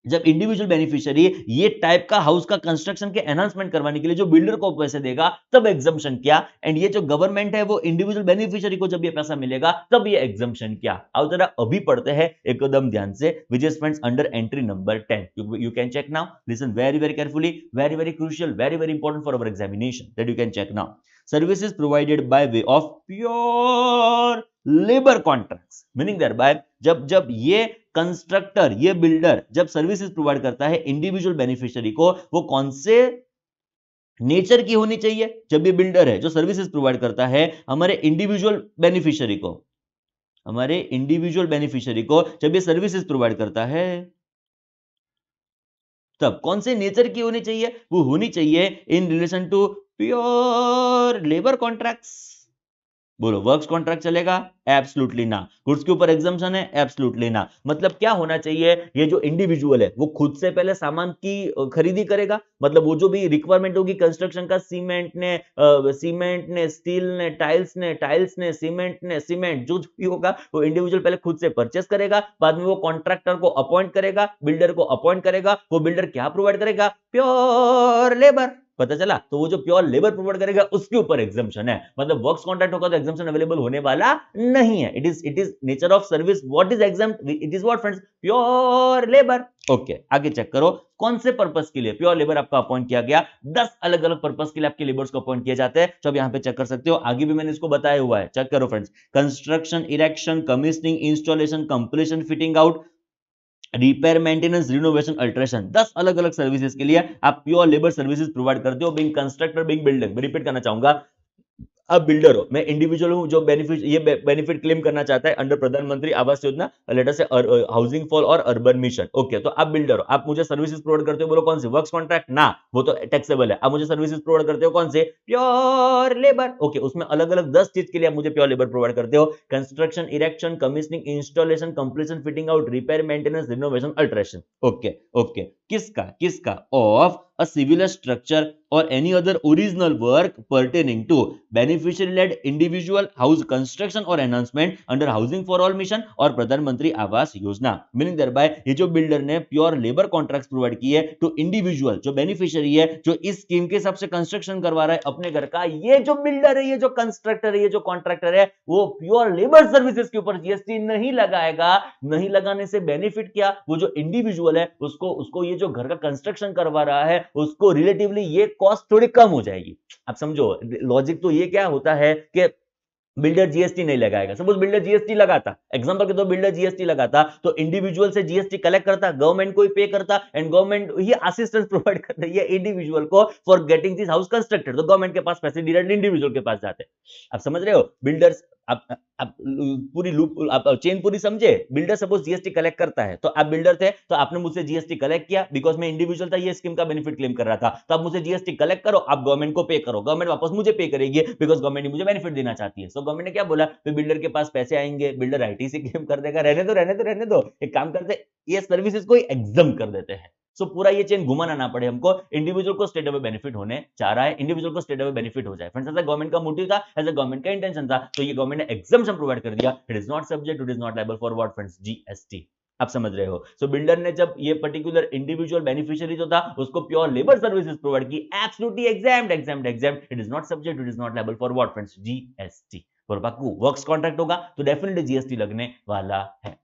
जब इंडिविजुअल बेनिफिशियरी ये टाइप का हाउस का कंस्ट्रक्शन के एनहांसमेंट करवाने के लिए जो बिल्डर को पैसे देगा तब एग्जम्पशन क्या, एंड ये जो गवर्नमेंट है वो इंडिविजुअल बेनिफिशियरी को जब ये पैसा मिलेगा तब ये एग्जम्पशन क्या। आओ जरा अभी पढ़ते हैं एकदम ध्यान से, which is friends under entry number 10। You can check now, listen very very carefully, very very crucial, very very important for our examination, that you can check now. Services provided by way of pure labour contracts, meaning thereby जब ये कंस्ट्रक्टर, ये बिल्डर जब सर्विसेज प्रोवाइड करता है इंडिविजुअल बेनिफिशियरी को, वो कौन से नेचर की होनी चाहिए। जब ये बिल्डर है जो सर्विसेज प्रोवाइड करता है हमारे इंडिविजुअल बेनिफिशियरी को, जब ये सर्विसेज प्रोवाइड करता है तब कौन से नेचर की होनी चाहिए, वो होनी चाहिए in relation to pure labour contracts. बोलो वर्क्स कॉन्ट्रैक्ट चलेगा, एब्सोल्युटली ना। गुड्स के ऊपर एग्जम्पशन है, एब्सोल्युटली ना। मतलब क्या होना चाहिए, ये जो इंडिविजुअल है वो खुद से पहले सामान की खरीदी करेगा, मतलब वो जो भी रिक्वायरमेंट होगी कंस्ट्रक्शन का, सीमेंट ने स्टील ने टाइल्स ने सीमेंट जो भी होगा वो इंडिविजुअल पहले खुद से परचेस करेगा, बाद में वो कॉन्ट्रैक्टर को अपॉइंट करेगा, बिल्डर को अपॉइंट करेगा। वो बिल्डर क्या प्रोवाइड करेगा, प्योर लेबर। पता चला, तो वो जो प्योर लेबर प्रोवाइड करेगा उसके ऊपर एग्जम्पशन है। मतलब वर्क्स कॉन्ट्रैक्ट होगा तो एग्जम्पशन अवेलेबल होने वाला नहीं है। It is nature of service, what is exempt, it is what friends, pure labour. Okay, आगे चेक करो कौन से पर्पस के लिए प्योर लेबर आपका अपॉइंट किया गया। 10 अलग अलग पर्पस के लिए आपके लेबर्स को अपॉइंट किए जाते हैं, तो अब यहां पे चेक कर सकते हो, आगे भी मैंने इसको बताया हुआ है, चेक करो friends. Construction, erection, commissioning, installation, completion, fitting out, repair, maintenance, renovation, alteration, 10 अलग अलग सर्विसेज के लिए आप प्योर लेबर सर्विसेज प्रोवाइड करते हो, बीइंग कंस्ट्रक्टर, बीइंग बिल्डर। मैं रिपीट करना चाहूंगा, अब बिल्डर हो, मैं इंडिविजुअल हूं जो बेनिफिट क्लेम करना चाहता है अंडर प्रधानमंत्री आवास योजना, लेटर से हाउसिंग फॉर और अर्बन मिशन। ओके, तो आप बिल्डर हो, आप मुझे सर्विसेज प्रोवाइड करते हो, बोलो कौन सी? वर्क्स कॉन्ट्रैक्ट ना, वो तो टैक्सेबल है। आप मुझे सर्विसेज प्रोवाइड करते हो कौन से? Pure labour. ओके, उसमें अलग अलग 10 चीज के लिए आप मुझे प्योर लेबर प्रोवाइड करते हो। Construction, erection, commissioning, installation, completion, fitting out, repair, maintenance, renovation, alteration. Okay okay, किसका of a civil structure or any other original work pertaining to beneficiary led individual house construction or enhancement under housing for all mission और प्रधानमंत्री आवास योजना। मीनिंग thereby ये जो बिल्डर ने प्योर लेबर कॉन्ट्रैक्ट्स प्रोवाइड किए टू इंडिविजुअल जो बेनिफिशियरी है, जो इस स्कीम के हिसाब से कंस्ट्रक्शन करवा रहा है अपने घर का, ये जो बिल्डर है, ये जो कंस्ट्रक्टर है, ये जो कॉन्ट्रैक्टर है, वो प्योर लेबर सर्विसेज के ऊपर जीएसटी नहीं लगाएगा। नहीं लगाने से बेनिफिट क्या? वो जो इंडिविजुअल है उसको ये जो घर का कंस्ट्रक्शन करवा रहा है उसको रिलेटिवली ये कॉस्ट थोड़ी कम हो जाएगी। आप समझो लॉजिक तो ये क्या होता है कि बिल्डर जीएसटी नहीं लगाएगा। सपोज बिल्डर जीएसटी लगाता, एग्जांपल के तौर बिल्डर जीएसटी लगाता, तो इंडिविजुअल से जीएसटी कलेक्ट करता, गवर्नमेंट को ही पे करता and government he assistance provide करता है इंडिविजुअल को for getting this house constructed. तो गवर्नमेंट के पास पैसे डायरेक्ट इंडिविजुअल के पास जाते हैं। आप समझ रहे हो? बिल्डर्स आप पूरी लूप आप चेन पूरी समझे। बिल्डर सपोज जीएसटी कलेक्ट करता है, तो आप बिल्डर थे तो आपने मुझसे जीएसटी कलेक्ट किया, बिकॉज मैं इंडिविजुअल था, ये स्कीम का बेनिफिट क्लेम कर रहा था, तो आप मुझे जीएसटी कलेक्ट करो, आप गवर्नमेंट को पे करो, गवर्नमेंट वापस मुझे पे करेगी बिकॉज गवर्नमेंट मुझे बेनिफिट देना चाहती है। सो गवर्नमेंट ने क्या बोला, तो बिल्डर के पास पैसे आएंगे, बिल्डर आईटीसी क्लेम कर देगा, रहने दो, एक काम करते ये सर्विसेज को एग्जाम कर देते हैं। सो पूरा ये चेन घुमाना ना पड़े हमको, इंडिविजुअल को स्टेट लेवल बेनिफिट होने जा रहा है, इंडिविजुअल को स्टेट लेवल बेनिफिट हो जाए। फ्रेंड्स, ऐसा गवर्नमेंट का मोटिव था, ऐसा गवर्नमेंट का इंटेंशन था, तो ये गवर्नमेंट ने एग्जम्पशन प्रोवाइड कर दिया। It is not subject, it is not liable for what friends? GST. आप समझ रहे हो? सो बिल्डर ने जब ये पर्टिकुलर इंडिविजुअल बेनिफिशियरी जो था उसको प्योर लेबर सर्विसेज प्रोवाइड की, absolutely examined, it is not subject, it is not liable for what friends? GST. और बाकी वर्क्स कॉन्ट्रैक्ट होगा तो डेफिनेटली जीएसटी लगने वाला है।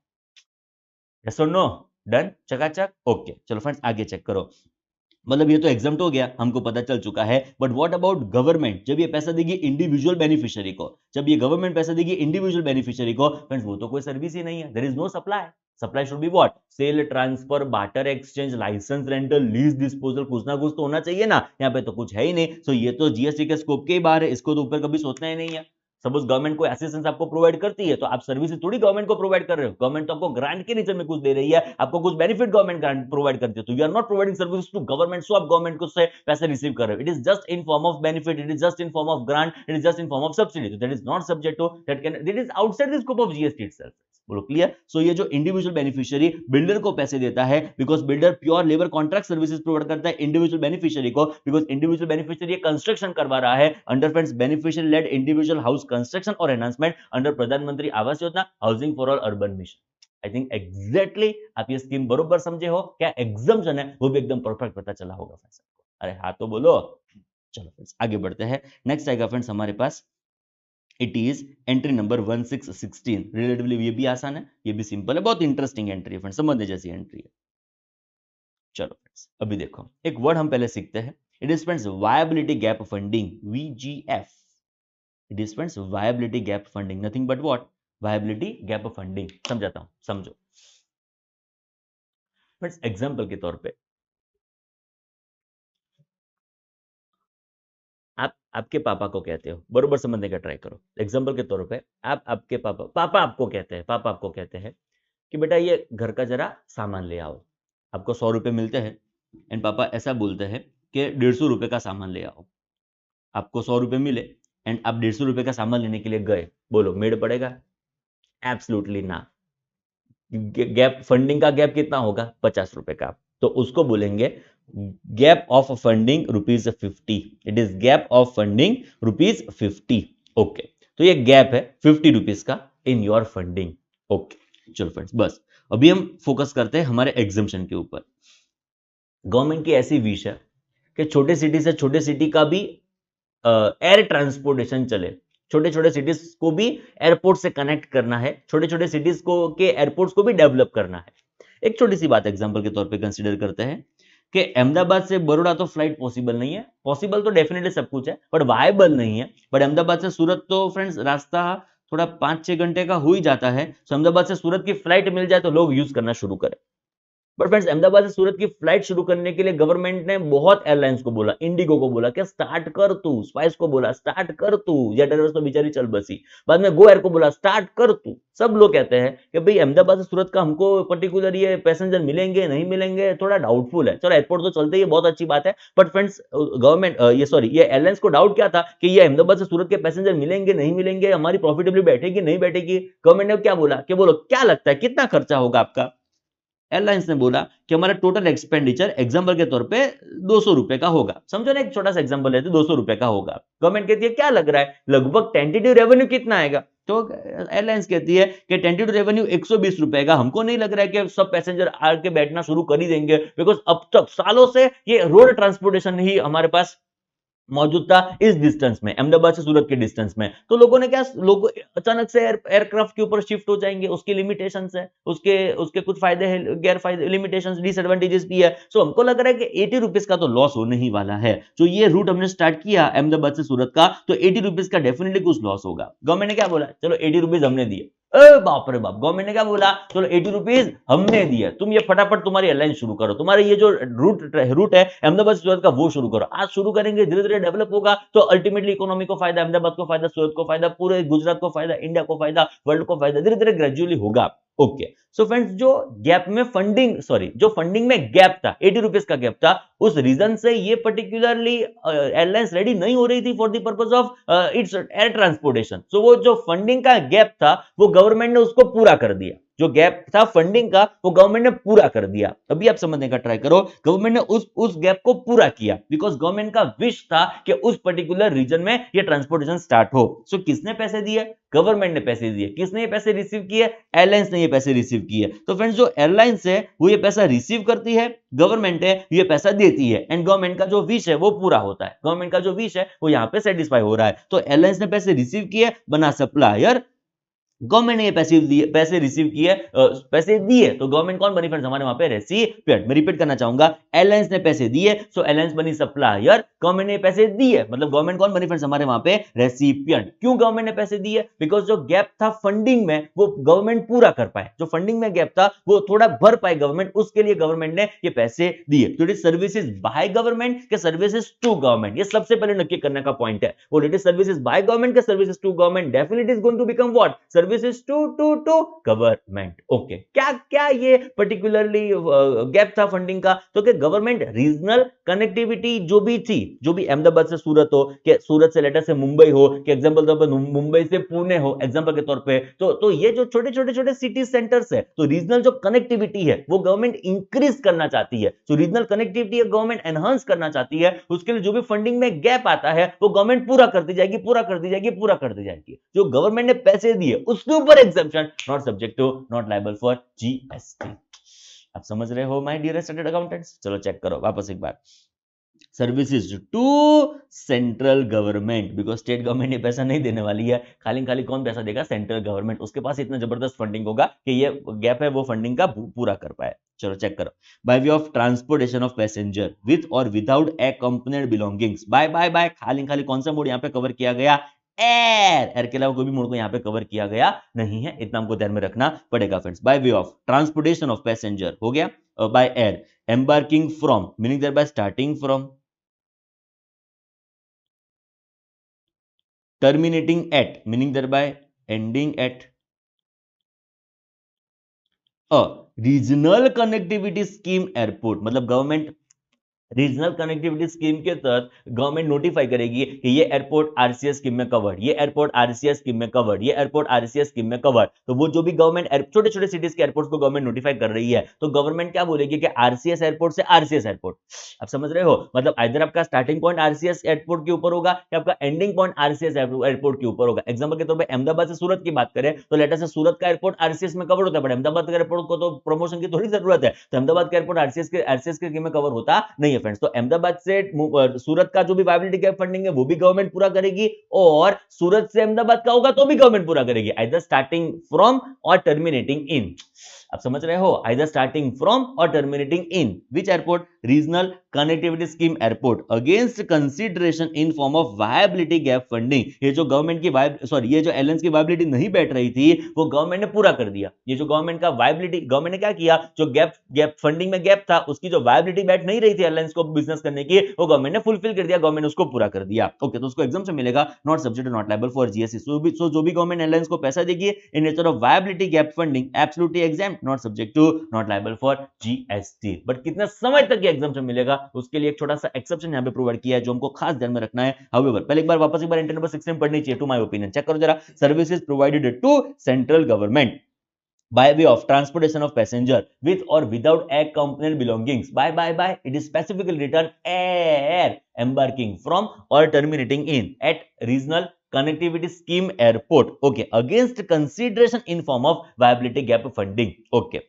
यस और नो? डन? चकाचक? ओके, चलो फ्रेंड्स आगे चेक करो। मतलब ये तो एग्जाम्प्ट हो गया, हमको पता चल चुका है, बट व्हाट अबाउट गवर्नमेंट? जब ये पैसा देगी इंडिविजुअल बेनिफिशियरी को, जब ये गवर्नमेंट पैसा देगी इंडिविजुअल बेनिफिशियरी को, फ्रेंड्स वो तो कोई सर्विस ही नहीं है, there is no supply. Supply should be what? Sale, transfer, barter exchange, licence, rental, lease, disposal, कुछ ना कुछ तो होना चाहिए ना। यहाँ पे तो कुछ है ही नहीं। सो ये तो जीएसटी के स्कोप के ही बाहर है, इसको तो ऊपर कभी सोचना ही नहीं है। सपोज गवर्नमेंट को असिस्टेंस आपको प्रोवाइड करती है, तो आप सर्विसेज थोड़ी गवर्नमेंट को प्रोवाइड कर रहे हो, गवर्नमेंट तो आपको ग्रांट के नीचे में कुछ दे रही है, आपको कुछ बेनिफिट गवर्नमेंट ग्रांट प्रोवाइड करती है, तो you are not providing services to government, so आप गवर्नमेंट को से पैसे रिसीव कर रहे हो। It is just in form of benefit, it is just in form of grant, it is just in form of subsidy, that is not subject to that is outside the scope of GST itself. बोलो क्लियर? सो ये जो इंडिविजुअल बेनिफिशियरी बिल्डर को पैसे देता है, because builder pure labour contract services provide करता है इंडिविजुअल बेनिफिशियरी को, बिकॉज इंडिविजुअल बेनिफिशियरी कंस्ट्रक्शन करवा रहा है under friends beneficiary led individual house construction और enhancement under Pradhanmantri Awas Yojana, housing for all urban mission. I think exactly आप ये स्कीम बरोबर समझे हो, क्या एग्जाम्पशन है वो भी एकदम परफेक्ट पता चला होगा फ्रेंड्स। अरे हाँ तो बोलो। चलो फ्रेंड्स आगे बढ़ते हैं। नेक्स्ट आएगा फ्रेंड्स हमारे पास, it is entry number 1616। Relatively ये भी आसान है, ये भी सिंपल है, बहुत इंटरेस्टिंग एंट्री है फ्रेंड्स, समझने जैसी एंट्री है। चलो फ्रेंड्स अभी देखो एक वर्ड हम पहले सीखते हैं। It is friends viability gap funding, VGF. It is friends viability gap funding, nothing but what? Viability gap funding. समझाता हूं, समझो फ्रेंड्स। एग्जांपल के तौर पे आप आपके पापा को कहते हो, बरोबर समझने का ट्राई करो। एग्जांपल के तौर पे आप आपके पापा आपको कहते हैं कि बेटा ये घर का जरा सामान ले आओ। आपको 100 रुपए मिलते हैं एंड पापा ऐसा बोलते हैं कि 150 रुपए का सामान ले आओ। आपको 100 रुपए मिले एंड आप 150 रुपए का सामान लेने के लिए गए, बोलो मेड पड़ेगा? एब्सोल्युटली ना। गैप फंडिंग का गैप कितना होगा? 50 रुपए का। तो उसको बोलेंगे gap of funding ₹50। It is gap of funding ₹50। Okay, तो ये गैप है 50 रुपीज का इन योर फंडिंग। ओके चलो फ्रेंड्स, बस अभी हम फोकस करते हैं हमारे एग्जाम्पशन के ऊपर। गवर्नमेंट की ऐसी विश है कि छोटे सिटी से छोटे सिटी का भी एयर ट्रांसपोर्टेशन चले, छोटे छोटे सिटीज को भी एयरपोर्ट से कनेक्ट करना है, छोटे छोटे सिटीज को के एयरपोर्ट्स को भी डेवलप करना है। एक छोटी सी बात एग्जांपल के तौर पे कंसीडर करते हैं कि अहमदाबाद से बड़ौदा तो फ्लाइट पॉसिबल नहीं है, पॉसिबल तो डेफिनेटली सब कुछ है बट वायबल नहीं है। बट अहमदाबाद से सूरत तो फ्रेंड्स रास्ता थोड़ा 5-6 घंटे का हो ही जाता है। तो अहमदाबाद से सूरत की फ्लाइट मिल जाए तो लोग यूज करना शुरू करें। बट फ्रेंड्स अहमदाबाद से सूरत की फ्लाइट शुरू करने के लिए गवर्नमेंट ने बहुत एयरलाइंस को बोला, इंडिगो को बोला कि स्टार्ट कर तू, स्पाइस को बोला स्टार्ट कर तू, जेट एयरवेज तो बेचारी चल बसी, बाद में गो एयर को बोला स्टार्ट कर तू। सब लोग कहते हैं कि भाई अहमदाबाद से सूरत का हमको पर्टिकुलर ये पैसेंजर मिलेंगे नहीं मिलेंगे, थोड़ा डाउटफुल है। चलो एयरपोर्ट तो चलते ही बहुत अच्छी बात है, बट फ्रेंड्स गवर्नमेंट ये एयरलाइंस को डाउट क्या था कि ये अहमदाबाद से सूरत के पैसेंजर मिलेंगे नहीं मिलेंगे, हमारी प्रॉफिटेबली बैठेगी नहीं बैठेगी। गवर्नमेंट ने क्या बोला कि बोलो क्या लगता है कितना खर्चा होगा आपका। एयरलाइंस ने बोला कि हमारा टोटल एक्सपेंडिचर एग्जांपल के तौर पे 200 रुपए का होगा, समझो ना, एक छोटा सा एग्जांपल लेते 200 रुपए का होगा। गवर्नमेंट कहती है क्या लग रहा है लगभग टेंटेटिव रेवेन्यू कितना आएगा, तो एयरलाइंस कहती है कि टेंटेटिव रेवेन्यू 120 रुपए का, हमको नहीं लग रहा है कि सब पैसेंजर आके बैठना शुरू कर ही देंगे, बिकॉज अब तक सालों से ये रोड ट्रांसपोर्टेशन ही हमारे पास मौजूद था इस डिस्टेंस में, अहमदाबाद से सूरत के डिस्टेंस में। तो लोगों ने क्या, लोग अचानक से एयरक्राफ्ट के ऊपर शिफ्ट हो जाएंगे, उसकी लिमिटेशंस है, उसके उसके कुछ फायदे हैं, गैर फायदे, लिमिटेशंस, डिसएडवांटेजेस भी है। सो हमको लग रहा है कि 80 रुपीज का तो लॉस होने ही वाला है। जो ये रूट हमने स्टार्ट किया अहमदाबाद से सूरत का, तो 80 रुपीज का डेफिनेटली कुछ लॉस होगा। गवर्नमेंट ने क्या बोला, चलो 80 रुपीज हमने दिए। बाप रे बाप, गवर्नमेंट ने क्या बोला, चलो 80 रुपीज हमने दिया, तुम ये फटाफट तुम्हारी एयरलाइन शुरू करो, तुम्हारे ये जो रूट है अहमदाबाद से सूरत का वो शुरू करो। आज शुरू करेंगे, धीरे धीरे डेवलप होगा, तो अल्टीमेटली इकोनॉमी को फायदा, अहमदाबाद को फायदा, सूरत को फायदा, पूरे गुजरात को फायदा, इंडिया को फायदा, वर्ल्ड को फायदा, धीरे धीरे ग्रेजुअली होगा। ओके, सो फ्रेंड्स जो गैप में फंडिंग, सॉरी जो फंडिंग में गैप था, 80 रुपीज का गैप था, उस रीजन से ये पर्टिकुलरली एयरलाइंस रेडी नहीं हो रही थी for the purpose of its air transportation. So वो जो फंडिंग का गैप था वो गवर्नमेंट ने उसको पूरा कर दिया, जो गैप था फंडिंग का वो गवर्नमेंट ने पूरा कर दिया। अभी आप समझने का ट्राई करो, गवर्नमेंट ने उस गैप को पूरा किया, बिकॉज गवर्नमेंट का विश था कि उस पर्टिकुलर रीजन में ये ट्रांसपोर्टेशन स्टार्ट हो। सो किसने पैसे दिए, गवर्नमेंट ने पैसे दिए। किसने ये पैसे रिसीव किए, एयरलाइंस ने ये पैसे रिसीव किए। तो फ्रेंड्स जो एयरलाइंस है वो ये पैसा रिसीव करती है, गवर्नमेंट है ये पैसा देती है, एंड गवर्नमेंट का जो विश है वो पूरा होता है, गवर्नमेंट का जो विश है वो यहाँ पे सेटिस्फाई हो रहा है। तो एयरलाइंस ने पैसे रिसीव किए, बना सप्लायर, गवर्नमेंट ने ये पैसे रिसीव किए, पैसे दिए, तो गवर्नमेंट कौन बनी फ्रेंड्स, हमारे वहां पे रेसिपिएंट। मैं रिपीट करना चाहूंगा, एयरलाइंस ने पैसे दिए, सो एयरलाइंस बनी सप्लायर, गवर्नमेंट ने पैसे दिए, मतलब गवर्नमेंट कौन बनी फ्रेंड्स हमारे वहां पे, रेसिपिएंट। क्यों गवर्नमेंट ने पैसे दिए, बिकॉज जो गैप था फंडिंग में वो गवर्नमेंट पूरा कर पाए, जो फंडिंग में गैप था वो थोड़ा भर पाए गवर्नमेंट, उसके लिए गवर्नमेंट ने ये पैसे दिए। तो it is services by government के सर्विसेज टू गवर्नमेंट, ये सबसे पहले नक्की करने का पॉइंट है। वो it is services by government के services to government, definitely is going to become what, services to government. Okay, क्या क्या ये पर्टिकुलरली गैप था फंडिंग का, तो कि गवर्नमेंट रीजनल कनेक्टिविटी जो भी थी, जो भी अहमदाबाद से सूरत हो, कि सूरत से लेटर से मुंबई हो, कि एग्जांपल तौर पर मुंबई से पुणे हो एग्जांपल के तौर पे, तो ये जो छोटे छोटे छोटे सिटी सेंटर्स है, तो रीजनल जो कनेक्टिविटी है वो गवर्नमेंट इंक्रीज करना चाहती है। तो रीजनल कनेक्टिविटी गवर्नमेंट एनहांस करना चाहती है, उसके लिए जो भी फंडिंग में गैप आता है वो गवर्नमेंट पूरा करती जाएगी, पूरा करती जाएगी, पूरा करती जाएगी। जो गवर्नमेंट ने पैसे दिए उसके ऊपर exemption, not subject to, not liable for GST. आप समझ रहे हो माय डियर स्टैंडर्ड अकाउंटेंट्स। चलो चेक करो वापस एक बार, services to central government, because state government ये पैसा नहीं देने वाली है, खाली खाली कौन पैसा देगा, सेंट्रल गवर्नमेंट, उसके पास इतना जबरदस्त फंडिंग होगा कि ये गैप है वो फंडिंग का पूरा कर पाए। चलो चेक करो, by way of transportation of passenger with और without accompanied belongings, by by by, खाली खाली कौन सा मोड यहाँ पे कवर किया गया, एयर के अलावा कोई भी मोड को यहाँ पे कवर किया गया नहीं है, इतना हमको ध्यान में रखना पड़ेगा friends. By way of transportation of passenger हो गया, by air, embarking from meaning there bye starting from, terminating at meaning thereby ending at, a regional connectivity scheme airport, मतलब गवर्नमेंट रीजनल कनेक्टिविटी स्कीम के तहत गवर्नमेंट नोटिफाई करेगी कि ये एयरपोर्ट आरसीएस स्कीम में कवर्ड, ये एयरपोर्ट आरसीएस स्कीम में कवर्ड, ये एयरपोर्ट आरसीएस स्कीम में कवर्ड। तो वो जो भी गवर्नमेंट छोटे छोटे सिटीज के एयरपोर्ट्स को गवर्नमेंट नोटिफाई कर रही है, तो गवर्नमेंट क्या बोलेगी कि आरसीएस एयरपोर्ट से आरसीएस एयरपोर्ट, आप समझ रहे हो, मतलब इधर आपका स्टार्टिंग पॉइंट आरसीएस एयरपोर्ट के ऊपर होगा या आपका एंडिंग पॉइंट आरसीएस एयरपोर्ट के ऊपर होगा। एग्जांपल के तौर पे अहमदाबाद से सूरत की बात करें तो लेटर से सूरत का एयरपोर्ट आरसीएस में कवर होता है, बट अहमदाबाद के एयरपोर्ट को तो प्रमोशन की थोड़ी जरूरत है, तो अहमदाबाद का एयरपोर्ट आरसीएस के में कवर होता नहीं है फ्रेंड्स। तो अहमदाबाद से सूरत का जो भी वायबिलिटी गैप फंडिंग है वो भी गवर्नमेंट पूरा करेगी, और सूरत से अहमदाबाद का होगा तो भी गवर्नमेंट पूरा करेगी, आइदर स्टार्टिंग फ्रॉम और टर्मिनेटिंग इन। आप समझ रहे हो, आइदर स्टार्टिंग फ्रॉम और terminating in which airport, regional connectivity scheme airport against consideration in form of viability gap funding. ये जो गवर्नमेंट की ये जो एयरलाइंस की वायबिलिटी नहीं बैठ रही थी वो गवर्नमेंट ने पूरा कर दिया। ये जो गवर्नमेंट का वायबिलिटी, गवर्नमेंट ने क्या किया, जो गैप फंडिंग में गैप था, उसकी जो वायबिलिटी बैठ नहीं रही थी एयरलाइंस को बिजनेस करने की, वो गवर्नमेंट ने फुलफिल कर दिया, गवर्नमेंट ने उसको पूरा कर दिया। ओके, तो उसको एग्जाम्पशन मिलेगा, not subject to, not liable for GST. So जो भी गवर्नमेंट एयरलाइंस को पैसा देगी in nature of viability gap funding absolutely exempt, not subject to, not liable for GST. But कितना समय तक ये एग्जाम्पशन मिलेगा उसके लिए एक छोटा सा एक्सेप्शन यहां पे प्रोवाइड किया है जो हमको खास ध्यान में रखना है। हाउएवर पहले एक बार वापस एक बार एंट्री नंबर 16 पढ़नी चाहिए टू माय ओपिनियन। चेक करो जरा, services provided to central government by way of transportation of passenger with or without accompanying belongings by it is specifically written air embarking from or terminating in at regional connectivity scheme airport, okay, against consideration in form of viability gap funding, okay,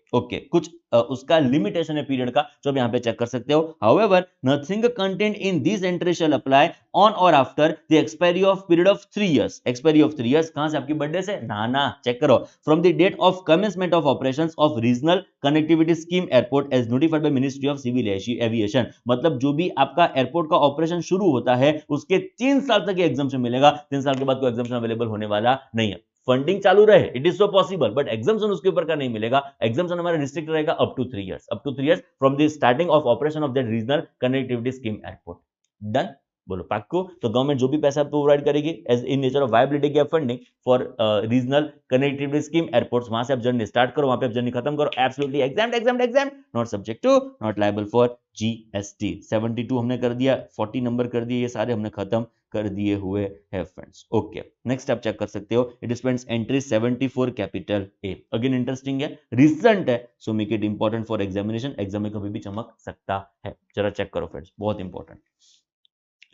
कुछ उसका लिमिटेशन है पीरियड का जो आप यहां पे चेक कर सकते हो। however nothing contained in this entry shall apply on or after the expiry of period of 3 years, expiry of 3 years कहां से, आपकी बर्थडे से, ना चेक करो, from the date of commencement of operations of regional connectivity scheme airport as notified by ministry of civil aviation। मतलब जो भी आपका एयरपोर्ट का ऑपरेशन शुरू होता है उसके 3 साल तक ये एग्जाम्पशन मिलेगा, 3 साल के बाद कोई एग्जाम्पशन अवेलेबल होने वाला नहीं है। फंडिंग चालू रहे, it is so possible, but exemption उसके ऊपर का नहीं मिलेगा। एग्जाम्पशन हमारा रिस्ट्रिक्ट रहेगा up to 3 years, up to 3 years from the starting of operation of that regional connectivity scheme airport. Done, बोलो पाक्को। तो गवर्नमेंट जो भी पैसा प्रोवाइड करेगी as in nature of viability gap funding for regional connectivity scheme airports, वहां से आप जर्नी स्टार्ट करो, वहां पे आप जर्नी खत्म करो, absolutely exempt exempt exempt, not subject to, not liable for GST. 72 हमने कर दिया, 40 नंबर कर दिए, ये सारे हमने खत्म कर दिए हुए हैं फ्रेंड्स। ओके, नेक्स्ट आप चेक कर सकते हो, it is friends entry 74 capital A. Again interesting है, रिसेंट है, so make it important for examination, exam में कभी भी चमक सकता है। जरा चेक करो फ्रेंड्स, बहुत इंपॉर्टेंट,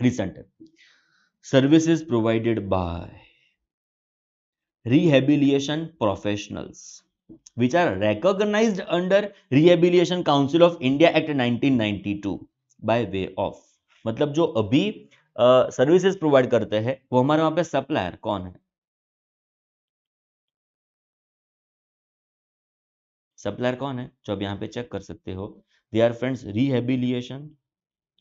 रिसेंट है। Services provided bye rehabilitation professionals which are recognized under Rehabilitation Council of India Act 1992 by way of, मतलब जो अभी सर्विसेज प्रोवाइड करते हैं वो हमारे वहां पे सप्लायर कौन है? सप्लायर कौन है जो आप यहां पे चेक कर सकते हो, दे आर फ्रेंड्स रिहेबिलिएशन।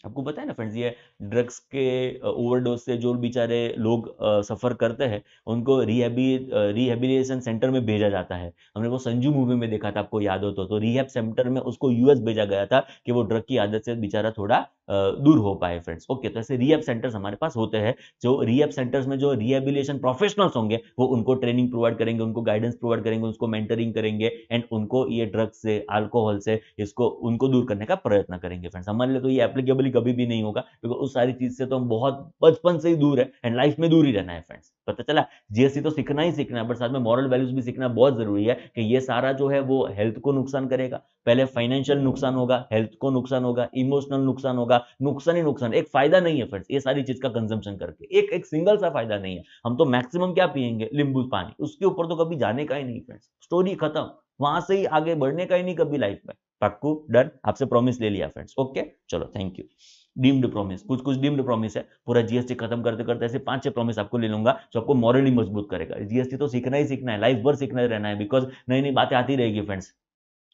आपको पता है ना फ्रेंड्स, ये ड्रग्स के ओवरडोज से जो बेचारे लोग सफर करते हैं उनको रिहेबिलिटेशन सेंटर में भेजा जाता है। हमने वो संजू मूवी में देखा था, आपको याद हो तो रिहैब सेंटर में उसको यूएस भेजा गया था कि वो ड्रग की आदत से बेचारा थोड़ा दूर हो पाए फ्रेंड्स। ओके, तो ऐसे रिहैब सेंटर्स हमारे पास होते हैं, जो रिहैब सेंटर्स में जो रिहेबिलिटेशन प्रोफेशनल्स होंगे वो उनको ट्रेनिंग प्रोवाइड करेंगे, उनको गाइडेंस प्रोवाइड करेंगे, उसको मेंटरिंग करेंगे एंड उनको ये ड्रग्स से, अल्कोहल से इसको उनको दूर करने का प्रयत्न करेंगे फ्रेंड्स। हमारे लिए तो ये एप्लीकेबल कभी भी नहीं होगा क्योंकि उस सारी चीज से तो हम बहुत बचपन से ही दूर है एंड लाइफ में दूर ही रहना है फ्रेंड्स। पता चला, जीएसटी तो सीखना ही सीखना है बट साथ में मॉरल वैल्यूज भी सीखना बहुत जरूरी है कि ये सारा जो है वो हेल्थ को नुकसान करेगा, पहले फाइनेंशियल नुकसान होगा, हेल्थ को नुकसान होगा, इमोशनल नुकसान होगा, नुकसान ही नुकसान, एक फायदा नहीं है फ्रेंड्स ये सारी चीज का कंजम्पशन करके, एक एक सिंगल सा फायदा नहीं है। हम तो मैक्सिमम क्या पियेंगे, नींबू पानी, उसके ऊपर तो कभी जाने का ही नहीं फ्रेंड्स, स्टोरी खत्म, वहां से ही आगे बढ़ने का ही नहीं कभी लाइफ में। पक्कू, डन, आपसे प्रॉमिस ले लिया फ्रेंड्स। ओके चलो, थैंक यू। डीम्ड प्रॉमिस, कुछ कुछ डीम्ड प्रॉमिस है, पूरा जीएसटी खत्म करते करते ऐसे 5-6 प्रॉमिस आपको ले लूंगा जो आपको मॉरली मजबूत करेगा। जीएसटी तो सीखना ही सीखना है, लाइफ भर सीखना ही रहना है, बिकॉज नई नई बातें आती रहेगी फ्रेंड्स,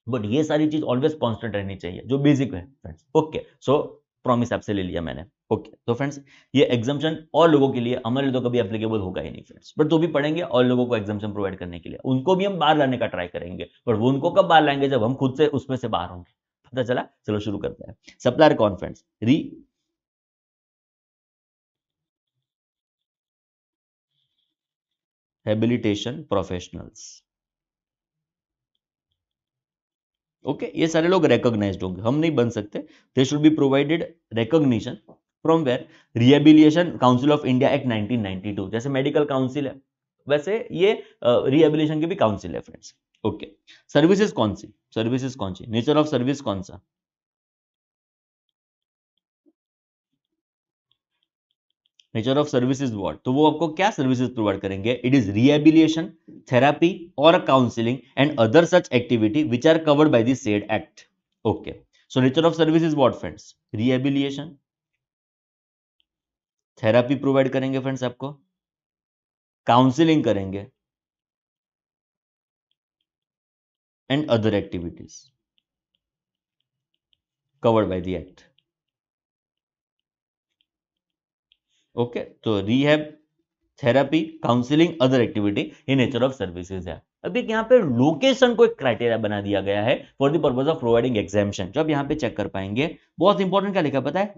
बट ये सारी चीज ऑलवेज कांस्टेंट रहनी चाहिए जो बेसिक है फ्रेंड्स। ओके, सो प्रॉमिस आपसे ले लिया मैंने। ओके, तो फ्रेंड्स ये एग्जाम्पशन और लोगों के लिए, हमारे लिए तो कभी एप्लीकेबल होगा ही नहीं फ्रेंड्स, बट तो भी पढ़ेंगे और लोगों को एग्जाम्पशन प्रोवाइड करने के लिए, उनको भी हम बाहर लाने का ट्राई करेंगे, बट वो उनको कब बाहर लाएंगे जब हम खुद से उसमें से बाहर होंगे। पता चला, चलो शुरू करते हैं। सप्लायर कौन फ्रेंड्स, रिहेबिलिटेशन प्रोफेशनल्स। ओके, ये सारे लोग रिकॉग्नाइज्ड होंगे, हम नहीं बन सकते। They should be provided recognition from where, rehabilitation council of India act 1992, जैसे मेडिकल काउंसिल है वैसे ये रिहेबिलिटेशन की भी काउंसिल है फ्रेंड्स। ओके, सर्विसेज कौन सी, सर्विसेज कौन सी, नेचर ऑफ सर्विस कौन सा, नेचर ऑफ सर्विसेज व्हाट, तो वो आपको क्या सर्विसेज प्रोवाइड करेंगे, इट इज रिहेबिलिटेशन, थेरापी और counselling and other such activity which are covered by the said act. Okay, so nature of service is what friends, rehabilitation, therapy provide करेंगे फ्रेंड्स आपको, काउंसलिंग करेंगे and other activities covered by the act. Okay, तो rehab, therapy, counselling, other activity ये नेचर ऑफ सर्विसेज है। अब एक यहाँ पे लोकेशन को एक क्राइटेरिया बना दिया गया है for the purpose of providing exemption, जो आप यहाँ पे चेक कर पाएंगे। बहुत इंपॉर्टेंट क्या लिखा पता है?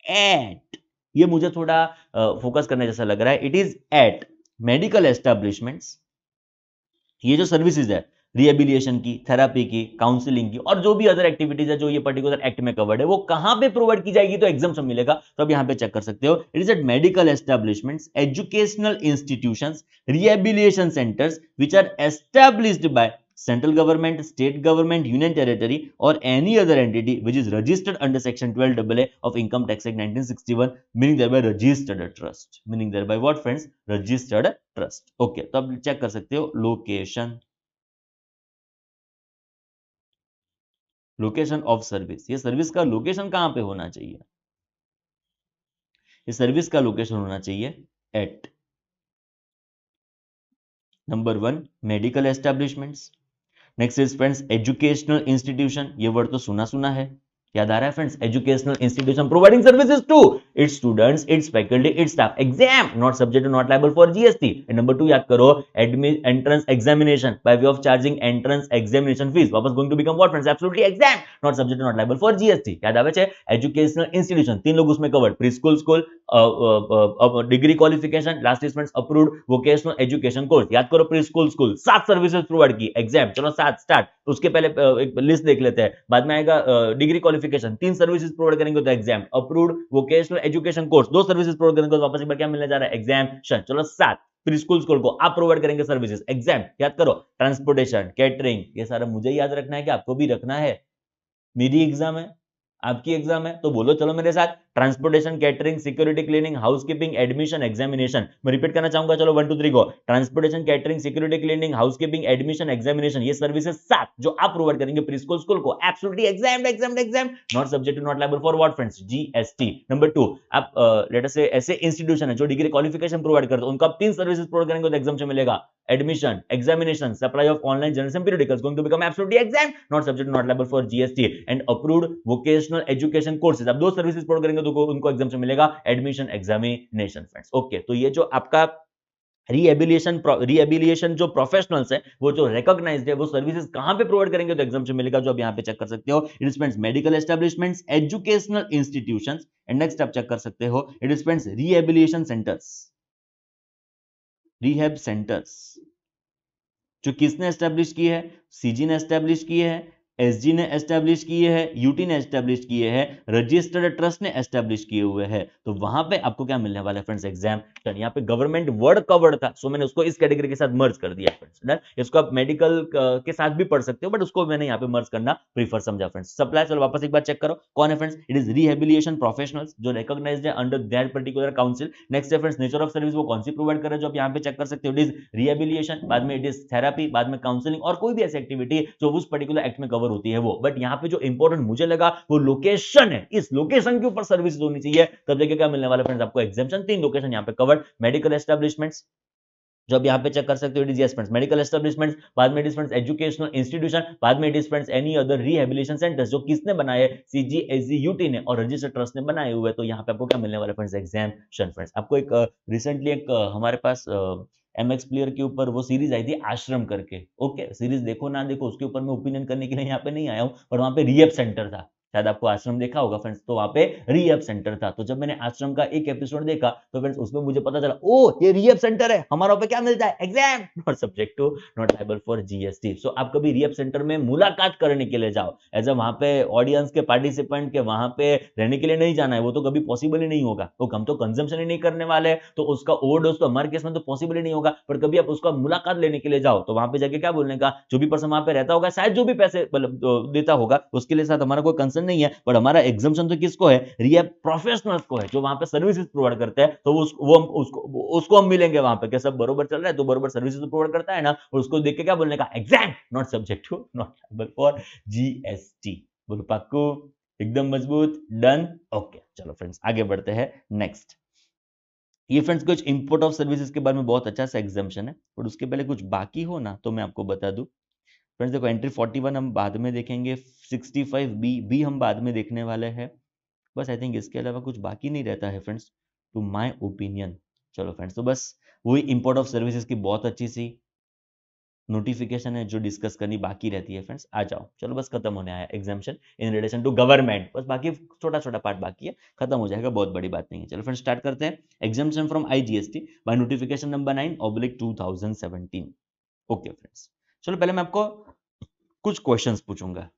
एट। ये मुझे थोड़ा फोकस करने जैसा लग रहा है। It is at medical establishments, ये जो सर्विसेज है रिहेबिलिटेशन की, थेरेपी की, काउंसलिंग की और जो भी अदर एक्टिविटीज है जो ये पर्टिकुलर एक्ट में कवर्ड है, वो कहां पे प्रोवाइड की जाएगी तो एग्जाम्पशन मिलेगा। तो अब यहां पे चेक कर सकते हो, it is at medical establishments, educational institutions, rehabilitation centres which are established by central government, state government, union territory और any other entity which is registered under section 12AA of income tax act 1961, meaning there bye registered trust, meaning there bye what friends? Registered trust. Okay, तो अब चेक कर सकते हो लोकेशन, लोकेशन ऑफ सर्विस। ये सर्विस का लोकेशन कहां पे होना चाहिए? ये सर्विस का लोकेशन होना चाहिए at number 1 medical establishments. Next is friends educational institution, ये वर्ड तो सुना सुना है, याद आ रहा है friends? Educational institution providing services to its students, its faculty, its staff, exempt not subject to, not liable for GST. And number 2 याद करो, entrance examination by way of charging entrance examination fees वापस going to become what friends? Absolutely exam not subject to, not liable for GST. याद आवे छे? एजुकेशनल इंस्टीट्यूशन तीन लोग उसमें covered, pre school, school, degree qualification, last is friends approved vocational education course. याद करो, pre school, school 7 services provide की, एग्जाम चलो 7 स्टार्ट। उसके पहले एक लिस्ट देख लेते हैं, बाद में आएगा डिग्री क्वालिफिकेशन 3 सर्विसेज प्रोवाइड करेंगे तो exam, approved vocational education course 2 services provide करेंगे तो वापस एक बार क्या मिलने जा रहा है? एग्जाम। चलो 7 प्री स्कूल, स्कूल को आप प्रोवाइड करेंगे सर्विसेज, एग्जाम। याद करो, ट्रांसपोर्टेशन, कैटरिंग, ये सारा मुझे याद रखना है कि आपको भी रखना है? मेरी एग्जाम है, आपकी एग्जाम है, तो बोलो चलो मेरे साथ, transportation, catering, security cleaning, housekeeping, admission, examination. मैं रिपीट करना चाहूंगा, चलो 1 2 3 go. Transportation, catering, security cleaning, housekeeping, admission, examination, ये सर्विसेज 7 जो आप प्रोवाइड करेंगे प्री स्कूल, स्कूल को, absolutely exam not subject to, not liable for what friends? GST. Number 2, आप लेट अस से ऐसे इंस्टीट्यूशन है जो डिग्री क्वालिफिकेशन प्रोवाइड करते हैं, उनको आप 3 सर्विसेज प्रोवाइड करेंगे तो एग्जाम से मिलेगा, admission, examination, supply of online journalism periodicals going to become absolutely exam not subject not liable for GST and approved vocational education courses। अब 2 सर्विसेज प्रोवाइड करेंगे तो उनको एग्जाम से मिलेगा, एडमिशन, एग्जामिनेशन फ्रेंड्स। ओके, तो ये जो आपका रिहेबिलिटेशन जो प्रोफेशनल्स है, वो जो रिकॉग्नाइज्ड है, वो सर्विसेज कहां पे प्रोवाइड करेंगे तो एग्जाम से मिलेगा, जो आप यहां पे चेक कर सकते हो। It spends medical establishments, educational institutions and next आप चेक कर सकते हो, it spends rehabilitation centres, rehab centres जो किसने एस्टेब्लिश की है? सीजी ने एस्टेब्लिश की है, एसजी ने एस्टेब्लिश किए हैं, यूटी ने एस्टेब्लिश किए हैं, रजिस्टर्ड ट्रस्ट ने एस्टेब्लिश किए हुए हैं। तो वहां पे आपको क्या मिलने वाला है फ्रेंड्स? एग्जाम। यहाँ पे गवर्नमेंट वर्ड कवर्ड था, सो मैंने उसको इस कैटेगरी के साथ मर्ज कर दिया फ्रेंड्स। इसको आप मेडिकल के साथ भी पढ़ सकते हो, बट उसको मैंने यहाँ पे मर्ज करना प्रीफर समझा फ्रेंड्स। सप्लाई, चलो वापस एक बार चेक करो, कौन है friends? It is rehabilitation professionals जो रिकॉग्नाइज्ड है under that particular council. Next है फ्रेंड्स नेचर ऑफ सर्विस, वो कौन सी प्रोवाइड कर रहे हैं जो आप यहाँ पे चेक कर सकते हो। इट इज रिहेबिलिटेशन, बाद में इट इज थेरेपी, बाद में काउंसलिंग और कोई भी ऐसी एक्टिविटी जो उस पर्टिकुलर एक्ट में कवर होती है वो। बट यहाँ पे जो इंपॉर्टेंट मुझे लगा वो लोकेशन है, इस लोकेशन के ऊपर सर्विस होनी चाहिए, तब जाके क्या मिलने वाला फ्रेंड्स? आपको एग्जाम्पशन। 3 लोकेशन यहाँ पे कवर्ड, मेडिकल एस्टेब्लिशमेंट्स जो आप यहाँ पे चेक कर सकते हो, it is yes friends medical establishments, बाद में it is friends educational institution, बाद में it is friends any other rehabilitation centres जो किसने बनाए? सीजी, एसजी, यूटी ने और रजिस्टर्ड ट्रस्ट ने बनाए हुए। तो यहाँ पे आपको क्या मिलने वाला फ्रेंड्स? Exemption friends. आपको एक रिसेंटली एक हमारे पास एमएक्स प्लेयर के ऊपर वो सीरीज आई थी आश्रम करके। ओके, सीरीज देखो ना देखो, उसके ऊपर मैं ओपिनियन करने के लिए यहाँ पे नहीं आया हूँ, पर वहां पे रिहेब सेंटर था, शायद आपको आश्रम देखा होगा फ्रेंड्स, तो वहां पे रिहेब सेंटर था। तो जब मैंने आश्रम का एक एपिसोड देखा तो फ्रेंड्स उसमें मुझे पता चला, ओ ये रिहेब सेंटर है, हमारा पे क्या मिलता है? Exam not subject to, not liable for GST. So आप कभी रिहेब सेंटर में मुलाकात करने के लिए जाओ, एज अ वहां पे ऑडियंस के पार्टिसिपेंट के वहां पे रहने के लिए नहीं जाना है, वो तो कभी पॉसिबल ही नहीं होगा। तो हम तो कंजम्पशन ही नहीं करने वाले, तो उसका ओवरडोज तो हमारे केस में तो पॉसिबल ही नहीं होगा। पर कभी आप उसका मुलाकात लेने के लिए जाओ तो वहां पे जाके क्या बोलने का, जो भी पर्सन वहां पे रहता होगा, शायद जो भी पैसे मतलब देता होगा, उसके लिए साथ हमारा कोई कंसर्न नहीं है, बट हमारा एग्जाम्पशन तो किसको है? रिहेब प्रोफेशनल्स को है, जो वहां पे सर्विसेज प्रोवाइड करते हैं। तो उसको हम मिलेंगे वहां पे, क्या सब बरोबर चल रहा है? तो बरोबर सर्विसेज तो प्रोवाइड करता है ना, और उसको देख के क्या बोलने का? Exempt not subject to, not liable for GST. बोलो पक्कू, एकदम मजबूत, डन। ओके, चलो फ्रेंड्स आगे बढ़ते हैं नेक्स्ट। ये फ्रेंड्स कुछ इंपोर्ट ऑफ सर्विसेज के बारे में बहुत अच्छा सा एग्जाम्पशन है, और उसके पहले कुछ बाकी हो ना तो मैं आपको बता दूं फ्रेंड्स। देखो एंट्री 41 हम बाद में देखेंगे, 65 बी भी हम बाद में देखने वाले हैं। बस आई थिंक इसके अलावा कुछ बाकी नहीं रहता है फ्रेंड्स। To my opinion. चलो फ्रेंड्स, तो बस वही इंपोर्ट ऑफ सर्विसेज की बहुत अच्छी सी नोटिफिकेशन है जो डिस्कस करनी बाकी रहती है फ्रेंड्स। आ जाओ, चलो बस खत्म होने आया exemption in relation to government, बस बाकी छोटा छोटा पार्ट बाकी है, खत्म हो जाएगा, बहुत बड़ी बात नहीं है। चलो फ्रेंड्स स्टार्ट करते हैं। Exemption from IGST by notification number 9/2017। Okay friends, चलो पहले मैं आपको कुछ क्वेश्चंस पूछूंगा,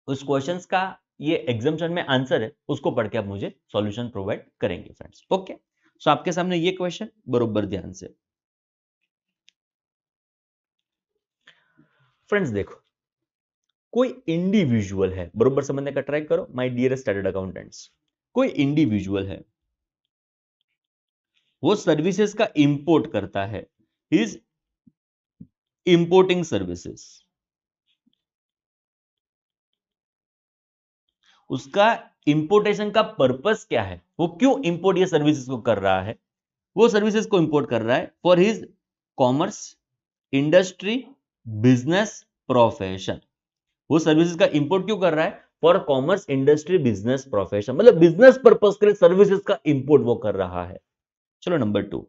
उस क्वेश्चंस का ये एग्जाम्शन में आंसर है, उसको पढ़ के आप मुझे सॉल्यूशन प्रोवाइड करेंगे फ्रेंड्स। ओके, सो आपके सामने ये क्वेश्चन बरोबर ध्यान से फ्रेंड्स देखो, कोई इंडिविजुअल है, बरोबर समझने का ट्राई करो माय डियर स्टार्टेड अकाउंटेंट्स। कोई इंडिविजुअल है, वो सर्विसेज का इंपोर्ट करता है, इज इंपोर्टिंग सर्विसेज। उसका इंपोर्टेशन का पर्पस क्या है, वो क्यों इंपोर्ट ये सर्विसेज को कर रहा है? वो सर्विसेज को इंपोर्ट कर रहा है for his commerce, industry, business, profession. वो सर्विसेज का इंपोर्ट क्यों कर रहा है? For commerce, industry, business, profession, मतलब बिजनेस पर्पस के लिए सर्विसेज का इंपोर्ट वो कर रहा है। चलो नंबर 2,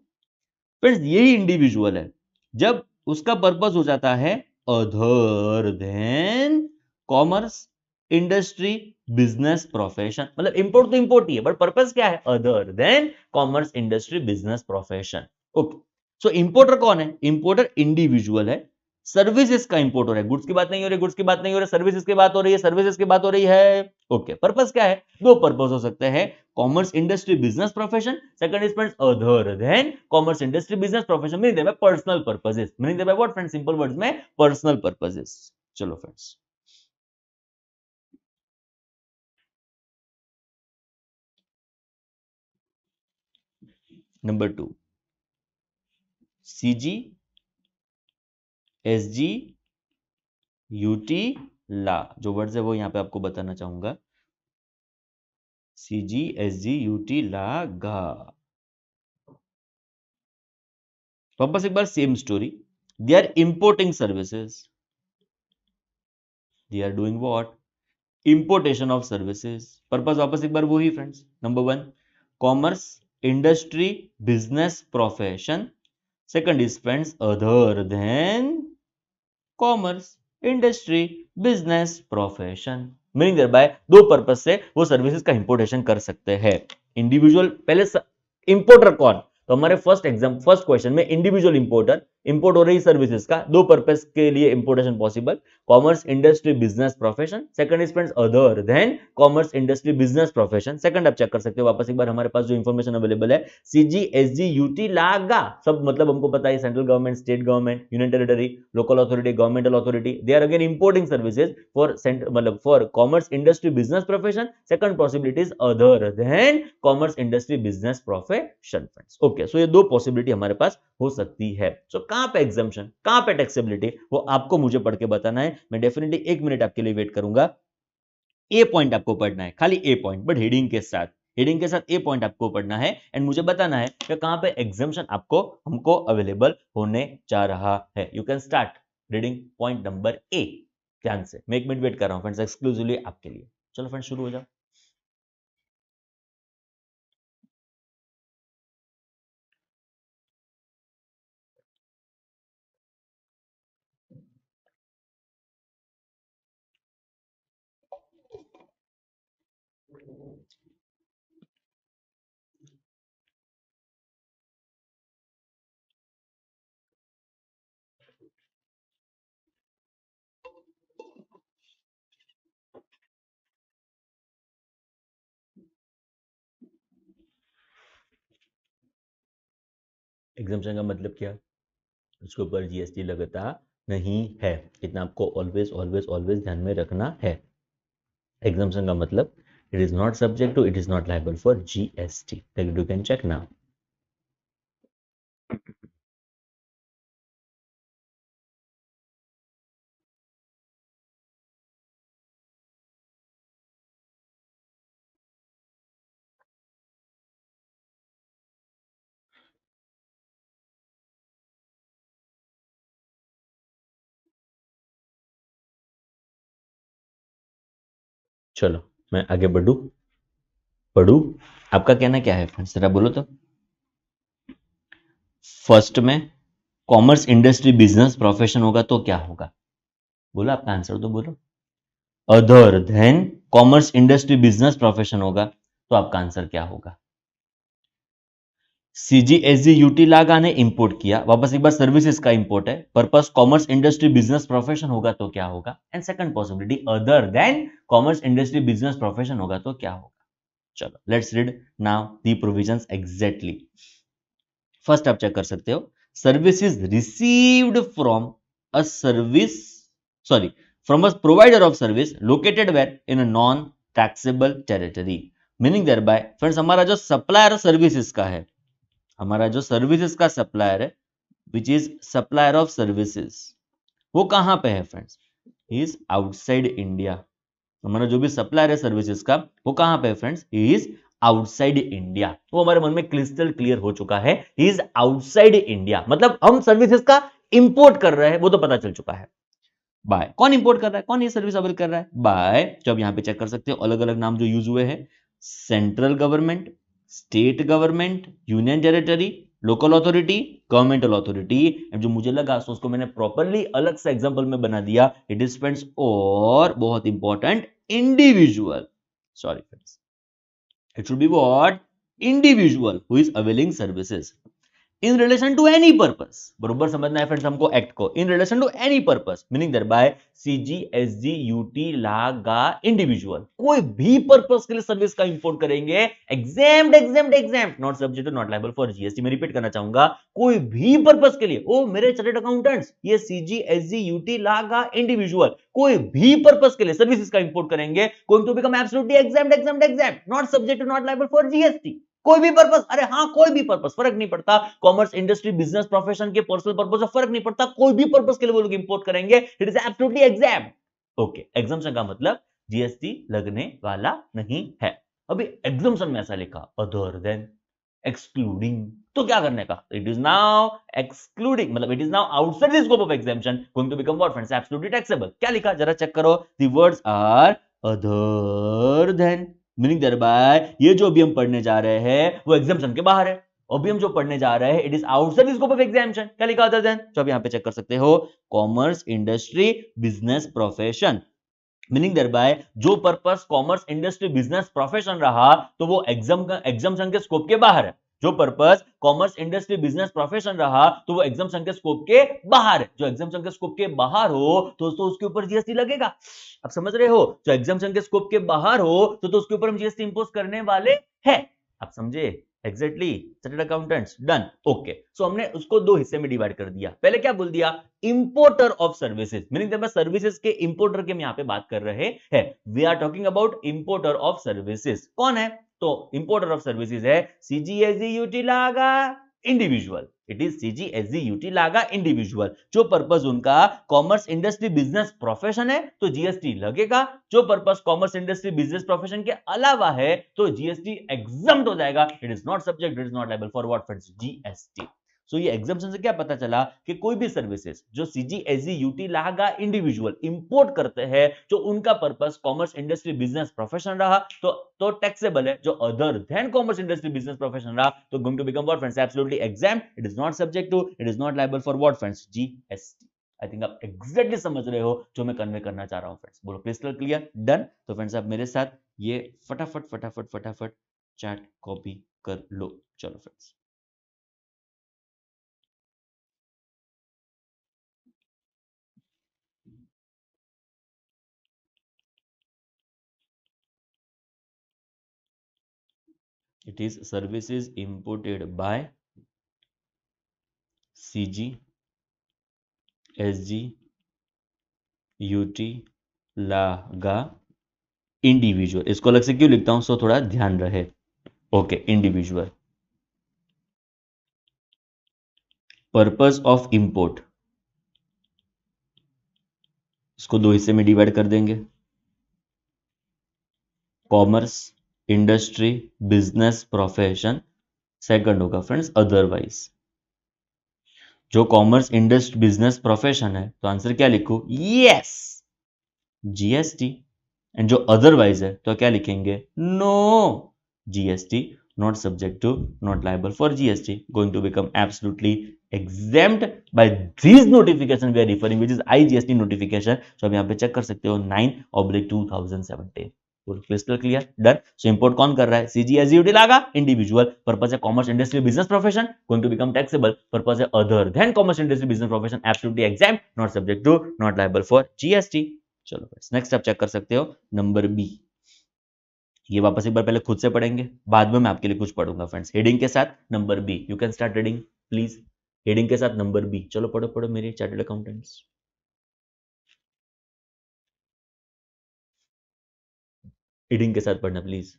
फ्रेंड्स यही इंडिविजुअल है, जब उसका पर्पस हो जाता है other than commerce, industry, business, profession, मतलब इंपोर्ट तो इंपोर्ट ही है बट पर्पस क्या है? Other than commerce, industry, business, profession. Okay, so importer कौन है? इंपोर्टर इंडिविजुअल है, सर्विसेज का इंपोर्ट हो रहा है, गुड्स की बात नहीं हो रही, गुड्स की बात नहीं हो रही, सर्विसेज की बात हो रही है, सर्विसेज की बात हो रही है। ओके, पर्पस क्या है? दो पर्पस हो सकते हैं, commerce, industry, business, profession. Second is friends other than commerce, industry, business, profession, meaning there bye personal purposes, meaning there bye what friends? Simple words में पर्सनल पर्पसेस। चलो friends, number 2, CG, SG, UT, ला, जो वर्ड्स है वो यहां पे आपको बताना चाहूंगा, सीजी, एसजी, यूटी, ला, गा। वापस एक बार same story, they are importing services, they are doing what? Importation of services. Purpose वापस एक बार वही friends, number 1 commerce, industry, business, profession. Second is friends other than commerce, industry, business, profession, meaning there bye दो पर्पस से वो सर्विसेज का इंपोर्टेशन कर सकते हैं। इंडिविजुअल पहले इंपोर्टर कौन? तो हमारे फर्स्ट क्वेश्चन में इंडिविजुअल इंपोर्टर, इंपोर्ट हो रही सर्विसेज का, दो पर्पस के लिए importation possible, commerce, industry, business, profession. Second is friends other than commerce, industry, business, profession. Second आप चेक कर सकते हो वापस एक बार, हमारे पास जो इंफॉर्मेशन अवेलेबल है, सीजी, एसजी, यूटी, लागा, सब मतलब हमको पता है central government, state government, union territory, local authority, governmental authority, they are again importing services for मतलब for commerce, industry, business, profession. Second possibility is other than commerce, industry, business, profession friends. Okay, so ये दो पॉसिबिलिटी हमारे पास हो सकती है। सो कहां पे एग्जाम्पशन, कहां पे टैक्सेबिलिटी, वो आपको मुझे पढ़ के बताना है। मैं डेफिनेटली 1 मिनट आपके लिए वेट करूंगा। ए पॉइंट आपको पढ़ना है, खाली ए पॉइंट, बट हेडिंग के साथ, हेडिंग के साथ ए पॉइंट आपको पढ़ना है एंड मुझे बताना है कि कहां पे एग्जाम्पशन आपको हमको अवेलेबल होने जा रहा है। You can start reading point number A. ध्यान से, मैं 1 मिनट वेट कर रहा हूं फ्रेंड्स, एक्सक्लूसिवली आपके लिए। चलो फ्रेंड्स शुरू हो जाओ। एग्जाम्पशन का मतलब क्या? उसके ऊपर जीएसटी लगता नहीं है, इतना आपको ऑलवेज ऑलवेज ऑलवेज ध्यान में रखना है। एग्जाम्पशन का मतलब it is not subject to, it is not liable for GST, you can check now. चलो मैं आगे बढ़ू। पढ़ू? आपका कहना क्या है फ्रेंड्स, जरा बोलो तो। फर्स्ट में कॉमर्स इंडस्ट्री बिजनेस प्रोफेशन होगा तो क्या होगा? बोलो, आपका आंसर तो बोलो। Other than commerce industry business profession होगा तो आपका आंसर क्या होगा? सीजीएसजी लागा ने इंपोर्ट किया, वापस एक बार सर्विसेज का इंपोर्ट है, purpose commerce industry business profession होगा तो क्या होगा? And second possibility other than commerce industry business profession होगा तो क्या होगा? चलो let's read now the provisions exactly. First आप चेक कर सकते हो, service is received from a service, sorry, from a provider of service located where in a non taxable territory. Meaning there bye friends, हमारा जो सप्लायर सर्विसेज का है, हमारा जो सर्विसेज का सप्लायर है, which is supplier of services, वो कहां पे है फ्रेंड्स? Is outside India. हमारा जो भी सप्लायर है सर्विसेज का, वो कहां पे है फ्रेंड्स? Is outside India. वो हमारे मन में क्रिस्टल क्लियर हो चुका है, इज आउटसाइड इंडिया, मतलब हम सर्विसेज का इंपोर्ट कर रहे हैं, वो तो पता चल चुका है। बाय, कौन इंपोर्ट कर रहा है, कौन ये सर्विस अवेल कर रहा है? बाय, जो आप यहां पे चेक कर सकते हो अलग अलग नाम जो यूज हुए हैं, central government, state government, union territory, local authority, governmental authority. जो मुझे लगा सो उसको मैंने प्रॉपरली अलग से एग्जांपल में बना दिया, इट इज फ्रेंड्स, और बहुत important, individual, sorry friends, it should be what? Individual who is availing services in relation to any purpose। बरोबर समझना है फ्रेंड्स हमको एक्ट को, in relation to any purpose, meaning thereby CGSGUT लागा इंडिविजुअल, कोई भी पर्पस के लिए सर्विस का इंपोर्ट करेंगे, exempt not subject to not liable for GST. मैं रिपीट करना चाहूंगा, कोई भी पर्पस के लिए, ओ मेरे चार्टर्ड अकाउंटेंट्स, ये CGSGUT लागा इंडिविजुअल कोई भी पर्पस के लिए सर्विसेज का इंपोर्ट करेंगे, going to become absolutely exempt not subject to not liable for GST. कोई भी पर्पस, अरे हाँ कोई भी पर्पस, फर्क नहीं पड़ता, कॉमर्स इंडस्ट्री बिजनेस प्रोफेशन के पर्सनल पर्पस से फर्क नहीं पड़ता, कोई भी पर्पस के लिए वो लोग इंपोर्ट करेंगे, it is absolutely exam. Okay, exemption का मतलब जीएसटी लगने वाला नहीं है। अभी एग्जाम्पशन में ऐसा लिखा अदर देन, एक्सक्लूडिंग, तो क्या करने का? इट इज नाउ एक्सक्लूडिंग, मतलब it is now outside the scope of exemption, going to become what friends? Absolutely taxable. क्या लिखा जरा चेक करो, the words are other than, meaning thereby ये जो अभी हम पढ़ने जा रहे हैं वो एग्जाम्पशन के बाहर है। अभी हम जो पढ़ने जा रहे हैं it is outside the scope of exemption. क्या लिखा अदर देन? जो आप यहां पे चेक कर सकते हो, commerce industry business profession, meaning thereby जो purpose commerce industry business profession रहा तो वो एग्जाम्पशन के स्कोप के बाहर है। जो purpose commerce industry business profession रहा तो वो एग्जाम्पशन के स्कोप के बाहर है। जो एग्जाम्पशन के स्कोप के बाहर हो तो उसके ऊपर जीएसटी लगेगा। आप समझ रहे हो? जो एग्जाम्पशन के स्कोप के बाहर हो तो उसके ऊपर हम जीएसटी इंपोज करने वाले हैं। आप समझे? Exactly, chartered accountants, done. Okay, so हमने उसको दो हिस्से में डिवाइड कर दिया। पहले क्या बोल दिया? Importer of services, meaning services के इंपोर्टर की हम यहां पे बात कर रहे हैं। We are talking about importer of services. कौन है? तो इंपोर्टर ऑफ सर्विसेज है CGSGUT लागा इंडिविजुअल। इट इज CGSGUT लागा इंडिविजुअल। जो पर्पस उनका कॉमर्स इंडस्ट्री बिजनेस प्रोफेशन है तो जीएसटी लगेगा। जो purpose commerce industry business profession के अलावा है तो जीएसटी एग्जम्प्ट हो जाएगा। It is not subject, it is not liable for what friends? GST. So ये एग्जाम्पशन से क्या पता चला कि कोई भी सर्विसेज जो CGSGUT लागा इंडिविजुअल इंपोर्ट करते हैं, जो उनका purpose commerce industry business profession रहा तो टैक्सेबल है। जो other than commerce industry business profession रहा तो going to become what friends? Absolutely exempt, it is not subject to, it is not liable for what friends? GST. I think आप एग्जैक्टली समझ रहे हो जो मैं कन्वे करना चाह रहा हूं फ्रेंड्स। बोलो क्रिस्टल क्लियर? डन। तो फ्रेंड्स आप मेरे साथ ये फटाफट फटाफट फटाफट चैट कॉपी कर लो। चलो friends, it is services imported by CGSGUT लागा इंडिविजुअल। इसको अलग से क्यों लिखता हूं सो थोड़ा ध्यान रहे। Okay, individual. Purpose of import, इसको दो हिस्से में डिवाइड कर देंगे। Commerce industry business profession, second होगा फ्रेंड्स अदरवाइज। जो कॉमर्स इंडस्ट्री बिजनेस प्रोफेशन है तो आंसर क्या लिखो? Yes, GST. एंड जो अदरवाइज है तो क्या लिखेंगे? No, GST, not subject to, not liable for GST, going to become absolutely exempt by these notification we are referring, which is IGST notification. So आप यहाँ पे चेक कर सकते हो 9/2017, crystal clear, done. So import कौन कर रहा है? सीजी एसजीयूटी लागा, इंडिविजुअल, पर्पस है commerce industry business profession, going to become taxable, purpose है other than commerce industry business profession, absolutely exempt, not subject to, not liable for GST. चलो नेक्स्ट आप चेक कर सकते हो नंबर बी. ये वापस एक बार पहले खुद से पढ़ेंगे, बाद में मैं आपके लिए कुछ पढ़ूंगा फ्रेंड्स. हेडिंग के साथ number B, you can start reading please. Heading के साथ नंबर बी, चलो पढ़ो पढ़ो मेरे चार्टर्ड अकाउंटेंट्स. हेडिंग के साथ पढ़ना प्लीज,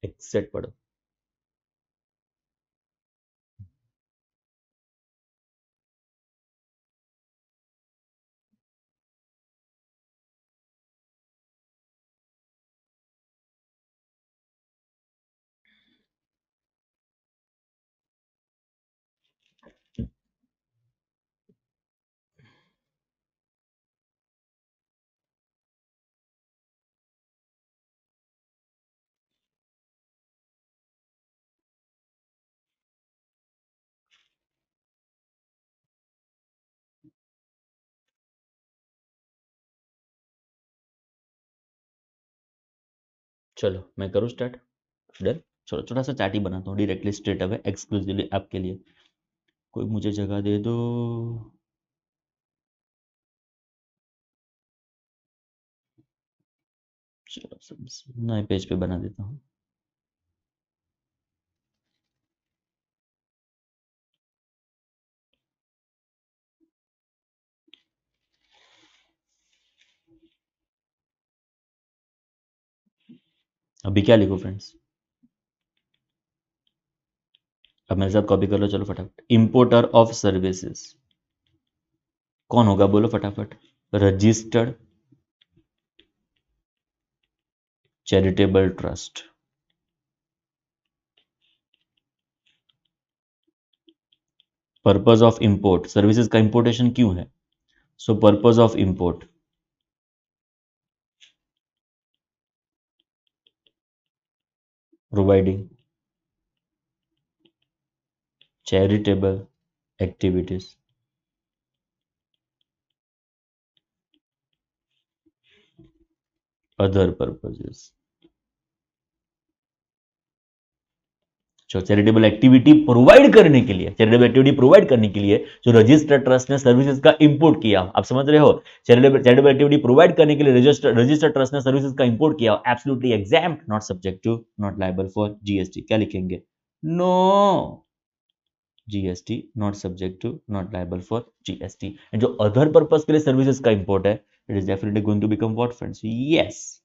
एक्सेट पढ़ो. चलो मैं करूँ स्टार्ट, डन. चलो छोटा सा चार्ट ही बनाता हूँ डायरेक्टली स्ट्रेट अवे एक्सक्लूसिवली आपके लिए. कोई मुझे जगह दे दो. चलो नए पेज पे बना देता हूँ. अभी क्या लिखो फ्रेंड्स? अब मेरे साथ कॉपी कर लो, चलो फटाफट. इंपोर्टर ऑफ सर्विसेज कौन होगा बोलो फटाफट? Registered charitable trust. Purpose of import, services का इंपोर्टेशन क्यों है? सो purpose of import, providing charitable activities. Other purposes. जो चैरिटेबल एक्टिविटी प्रोवाइड करने के लिए, चैरिटेबल एक्टिविटी प्रोवाइड करने के लिए जो रजिस्टर्ड ट्रस्ट ने सर्विसेज का इंपोर्ट किया, आप समझ रहे हो? चैरिटेबल एक्टिविटी प्रोवाइड करने के लिए रजिस्टर्ड ट्रस्ट ने सर्विसेज का इंपोर्ट किया, absolutely exempt, not subject to, not liable for GST. क्या लिखेंगे? No GST, not subject to, not liable for GST. And जो अदर पर्पस के लिए सर्विसेज का इंपोर्ट है, it is definitely going to become what friends? Yes,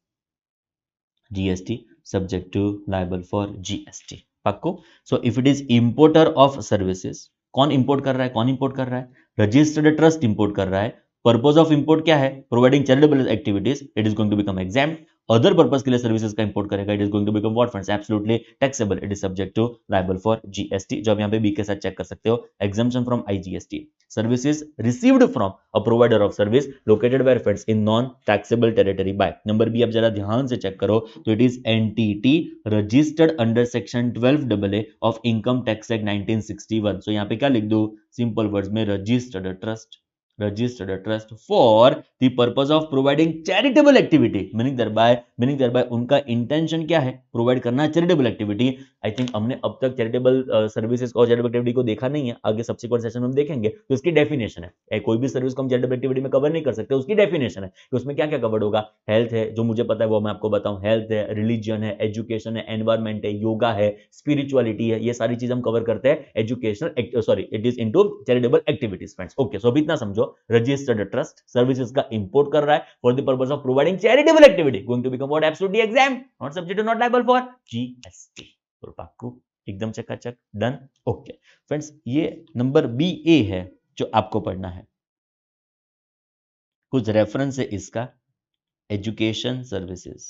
GST subject to liable for GST. पक्को? So if it is importer of services, कौन इंपोर्ट कर रहा है? कौन इंपोर्ट कर रहा है? रजिस्टर्ड ट्रस्ट इंपोर्ट कर रहा है. पर्पस ऑफ इंपोर्ट क्या है? Providing charitable activities, it is going to become exempt. Other purpose के लिए सर्विसेज का इंपोर्ट करेगा, it is going to become what friends? Absolutely taxable, it is subject to liable for GST. जो आप यहाँ पे बी के साथ चेक कर सकते हो, exemption from IGST. Services received from a provider of service located where friends in non taxable territory by. Number B आप जरा ध्यान से चेक करो तो it is entity registered under section 12AA of income tax act 1961. So यहाँ पे क्या लिख दो? सिंपल वर्ड्स में registered trust for the purpose of providing charitable activity. Meaning thereby उनका इंटेंशन क्या है? प्रोवाइड करना चैरिटेबल एक्टिविटी. आई थिंक हमने अब तक चैरिटेबल सर्विसेज और चैरिटेबल एक्टिविटी को देखा नहीं है, आगे सब्सिक्वेंट सेशन में हम देखेंगे. तो इसकी डेफिनेशन है, कोई भी सर्विस को हम चैरिटेबल एक्टिविटी में कवर नहीं कर सकते, उसकी डेफिनेशन है कि उसमें क्या क्या कवर्ड होगा. हेल्थ है, जो मुझे पता है वो मैं आपको बताऊं. हेल्थ है, रिलीजन है, एजुकेशन है, एनवायरमेंट है, योगा है, स्पिरिचुअलिटी है, ये सारी चीज हम कवर करते हैं educational, sorry it is into charitable activities friends. Okay, so अभी इतना समझो. रजिस्टर्ड ट्रस्ट सर्विसेज का इंपोर्ट कर रहा है for the purpose of providing charitable activity, going to become what? Absolutely exempt, not subject to, not liable for GST. तो पाक्कू एकदम चकाचक, डन. ओके फ्रेंड्स, ये नंबर बी ए है जो आपको पढ़ना है. कुछ रेफरेंस है इसका. एजुकेशन सर्विसेज,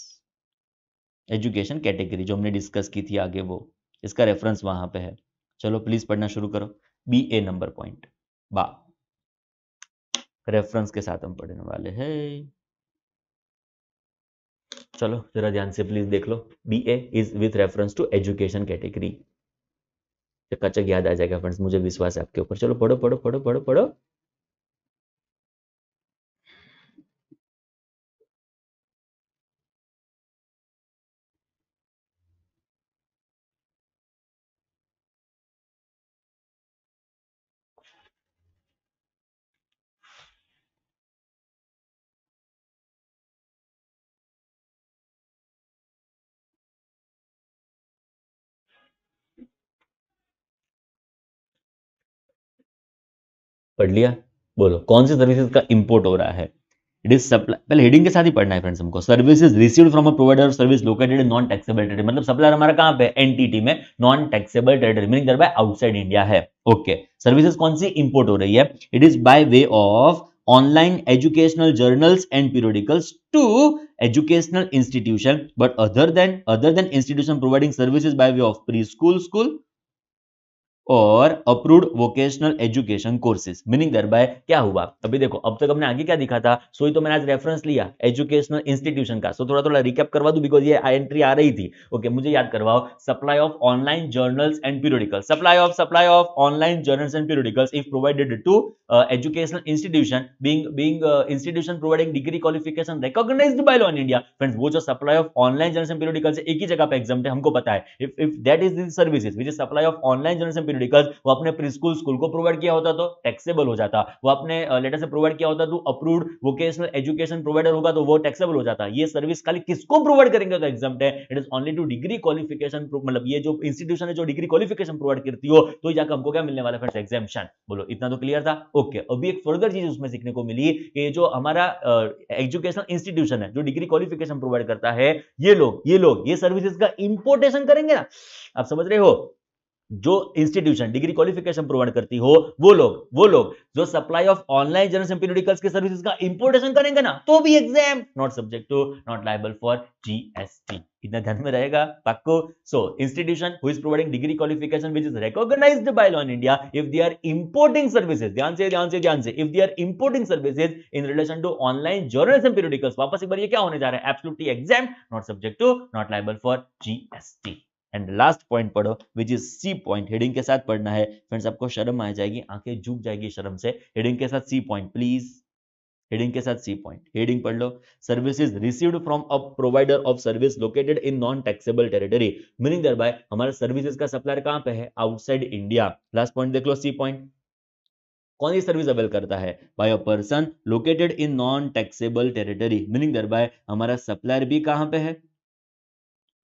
एजुकेशन कैटेगरी जो हमने डिस्कस की थी आगे, वो इसका रेफरेंस वहां पे है. चलो प्लीज पढ़ना शुरू करो. बी ए नंबर पॉइंट बा, रेफरेंस के साथ हम पढ़ने वाले हैं. चलो जरा ध्यान से प्लीज देख लो, BA is with reference to education category. चकाचक याद आ जाएगा फ्रेंड्स, मुझे विश्वास है आपके ऊपर। चलो पढ़ो पढ़ो पढ़ो पढ़ो पढ़ो। पढ़ लिया? बोलो कौन सी सर्विसेज का इंपोर्ट हो रहा है? इट इज सप्लाई, पहले हेडिंग के साथ ही पढ़ना है फ्रेंड्स हमको। Services received from a provider of service located in non taxable territory, मतलब सप्लायर हमारा कहां पे? एनटीटी में, non taxable territory meaning there bye outside India है। ओके, सर्विसेज कौन सी इंपोर्ट हो रही है? It is by way of online educational journals and periodicals to educational institution but other than institution providing services by way of preschool school और approved vocational education courses. Meaning there बाय क्या हुआ? अभी देखो, अब तक हमने आगे क्या दिखा था, सोई तो मैंने आज रेफरेंस लिया एजुकेशनल इंस्टीट्यूशन का। सो थोड़ा थोड़ा रिकैप करवा दूं बिकॉज ये एंट्री आ रही थी। ओके, मुझे याद करवाओ। Supply of online journals and periodicals, supply of online journals and periodicals if provided to educational institution being institution providing degree qualification recognized by law in India। Friends, वो जो supply of online journals and periodicals एक ही जगह पे एग्जाम है, हमको पता है। If that is the services which is supply of online journals and periodicals, वो अपने प्रीस्कूल स्कूल को प्रोवाइड किया होता तो टैक्सेबल हो जाता। वो अपने लेटर से प्रोवाइड किया होता तो अप्रूव्ड वोकेशनल एजुकेशन प्रोवाइडर होगा तो वो टैक्सेबल हो जाता। ये सर्विस खाली किसको प्रोवाइड करेंगे तो एग्जाम है, it is only two degree qualification, मतलब ये जो इंस्टीट्यूशन है जो डिग्री क्वालिफिकेशन प्रोवाइड करती हो तो जाकर हमको क्या मिलने वाला है फ्रेंड्स? एग्जाम्पशन। बोलो इतना तो क्लियर था? ओके, अभी एक फर्दर चीज उसमें सीखने को मिली कि जो हमारा एजुकेशनल इंस्टीट्यूशन है जो डिग्री क्वालिफिकेशन प्रोवाइड करता है, ये सर्विसेज का इंपोर्टेशन करेंगे ना। आप समझ रहे हो? जो इंस्टीट्यूशन डिग्री क्वालिफिकेशन प्रोवाइड करती हो वो लोग जो supply of online journals and periodicals के सर्विसेज का इंपोर्टेशन करेंगे ना, तो भी exempt not subject to, not liable for GST. इतना ध्यान में रहेगा पक्को। So institution who is providing degree qualification which is recognised by law in India if they are importing services, ध्यान से if they are importing services in relation to online journals and periodicals, वापस एक बार ये क्या होने जा रहा है? Absolutely exam, not subject to, not liable for GST. And last point पढ़ो which is C point. Heading के साथ पढ़ना है फ्रेंड्स, आपको शर्म आ जाएगी, आंखें झुक जाएगी शर्म से। हेडिंग के साथ सी पॉइंट प्लीज, हेडिंग के साथ सी पॉइंट। हेडिंग पढ़ लो, services received from a provider of service located in non taxable territory, meaning there bye हमारा सर्विसेज का सप्लायर कहां पे है? Outside India. लास्ट पॉइंट देख लो, सी पॉइंट। कौन सी सर्विस अवेल करता है? By a person located in non taxable territory, meaning there bye हमारा सप्लायर भी कहां पे है?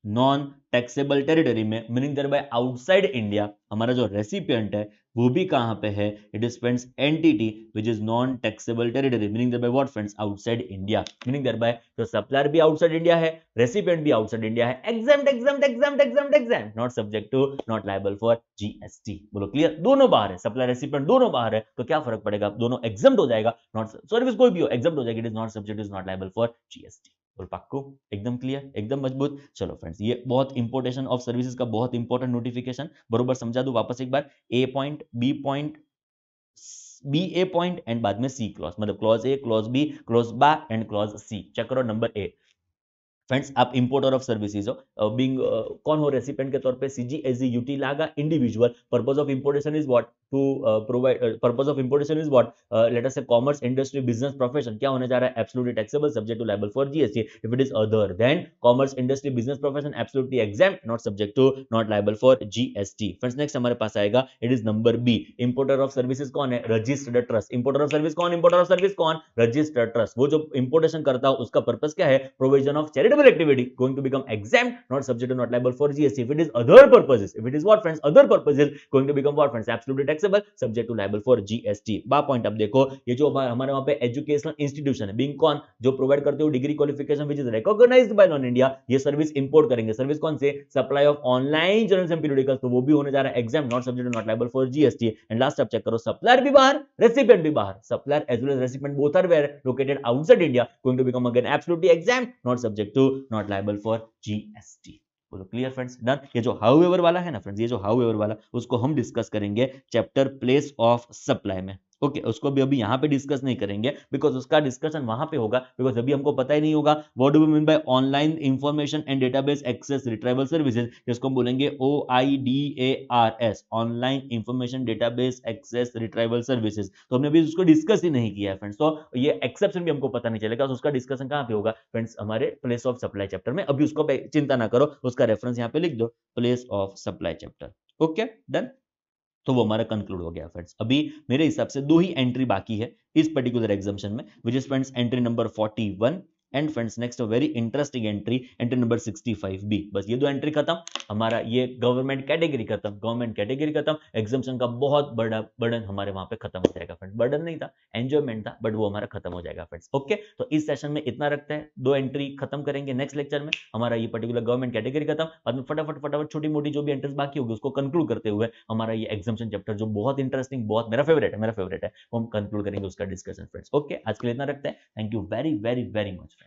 नॉन टैक्सेबल टेरिटरी में, meaning there bye outside India. हमारा जो रेसिपिएंट है वो भी कहां पे है? It is friends entity which is non taxable territory, meaning there bye what friends? Outside India. Meaning there bye जो सप्लायर भी आउटसाइड इंडिया है, रेसिपिएंट भी आउटसाइड इंडिया है, exam not subject to, not liable for GST. बोलो क्लियर? दोनों बाहर है, सप्लायर रेसिपिएंट दोनों बाहर है, तो क्या फर्क पड़ेगा? दोनों एग्जाम्प्ट हो जाएगा, नॉट सर्विस कोई भी हो एग्जाम्प्ट हो जाएगी, it is not subject, is not liable for GST. और पक्को एकदम क्लियर, एकदम मजबूत। चलो फ्रेंड्स, ये बहुत इंपोर्टेशन ऑफ सर्विसेज का बहुत इंपॉर्टेंट नोटिफिकेशन बरोबर समझा दूं वापस एक बार। A point, B point, B A point and बाद में सी क्लॉज, मतलब clause A, clause B, clause बा एंड क्लॉज सी। चेक करो नंबर ए फ्रेंड्स, आप इंपोर्टर ऑफ सर्विसेज हो, बीइंग कौन हो? रेसिपिएंट के तौर पे सीजी एसजी यूटी लागा individual. Purpose of importation is what? To provide, purpose of importation is what? Let us say commerce, industry, business, profession. क्या होने जा रहा है? Absolutely taxable, subject to liable for GST. If it is other than commerce, industry, business, profession, absolutely exempt, not subject to, not liable for GST. Friends, next हमारे पास आएगा, it is number B. Importer of services कौन है? Registered trust. Importer of service कौन? इंपोर्टर ऑफ सर्विस कौन? Registered trust. वो जो इंपोर्टेशन करता है उसका पर्पस क्या है? Provision of charitable activity, going to become exempt, not subject to, not liable for GST. If it is other purposes, if it is what friends? Other purposes, going to become what friends? Absolutely taxable, subject to liable for GST. बा पॉइंट अब देखो, ये जो हमारे वहां पे एजुकेशनल इंस्टीट्यूशन है, बीइंग कौन? जो प्रोवाइड करते हो degree qualification which is recognised by law in India, ये सर्विस इंपोर्ट करेंगे। सर्विस कौन से? Supply of online journals and periodicals, तो वो भी होने जा रहा है exam, not subject to, not liable for GST. And last आप चेक करो, सप्लायर भी बाहर, रेसिपिएंट भी बाहर। Supplier as well as recipient both are were located outside India, going to become again absolutely exam, not subject to, not liable for GST. बोलो क्लियर फ्रेंड्स? डन। ये जो हाउएवर वाला है ना फ्रेंड्स, ये जो हाउएवर वाला उसको हम डिस्कस करेंगे चैप्टर प्लेस ऑफ सप्लाई में। ओके उसको भी अभी यहाँ पे डिस्कस नहीं करेंगे बिकॉज उसका डिस्कशन वहां पे होगा, बिकॉज अभी हमको पता ही नहीं होगा what do we mean by online information and database access retrieval services, जिसको हम बोलेंगे OIDARS, online information database access retrieval services. तो हमने अभी उसको डिस्कस ही नहीं किया है फ्रेंड्स, तो ये एक्सेप्शन भी हमको पता नहीं चलेगा, तो उसका डिस्कशन कहाँ पे होगा फ्रेंड्स, हमारे प्लेस ऑफ सप्लाई चैप्टर में। अभी उसको चिंता ना करो, उसका रेफरेंस यहाँ पे लिख दो, place of supply chapter. Okay done, तो वो हमारा कंक्लूड हो गया फ्रेंड्स। अभी मेरे हिसाब से 2 ही एंट्री बाकी है इस पर्टिकुलर एग्जामिनेशन में, विच is friends entry number 41 and friends next very interesting entry number 65B। बस ये 2 एंट्री खत्म, हमारा ये गवर्नमेंट कैटेगरी खत्म, गवर्नमेंट कैटेगरी खत्म, एग्जामिनेशन का बहुत बड़ा बर्डन हमारे वहां पे खत्म हो जाएगा फ्रेंड्स। बर्डन नहीं था, एंजॉयमेंट था, बट वो हमारा खत्म हो जाएगा फ्रेंड्स। ओके, तो इस सेशन में इतना रखते हैं, 2 एंट्री खत्म करेंगे, नेक्स्ट लेक्चर में हमारा ये पर्टिकुलर गवर्नमेंट कैटेगरी खत्म, बाद में फटाफट छोटी मोटी जो भी एंट्रीज बाकी होगी उसको कंक्लूड करते हुए हमारा ये एग्जामिनेशन चैप्टर जो बहुत इंटरेस्टिंग, बहुत मेरा फेवरेट है, वो हम कंक्लूड करेंगे उसका डिस्कशन फ्रेंड्स। ओके, आज के लिए इतना रखते हैं, thank you very very very much.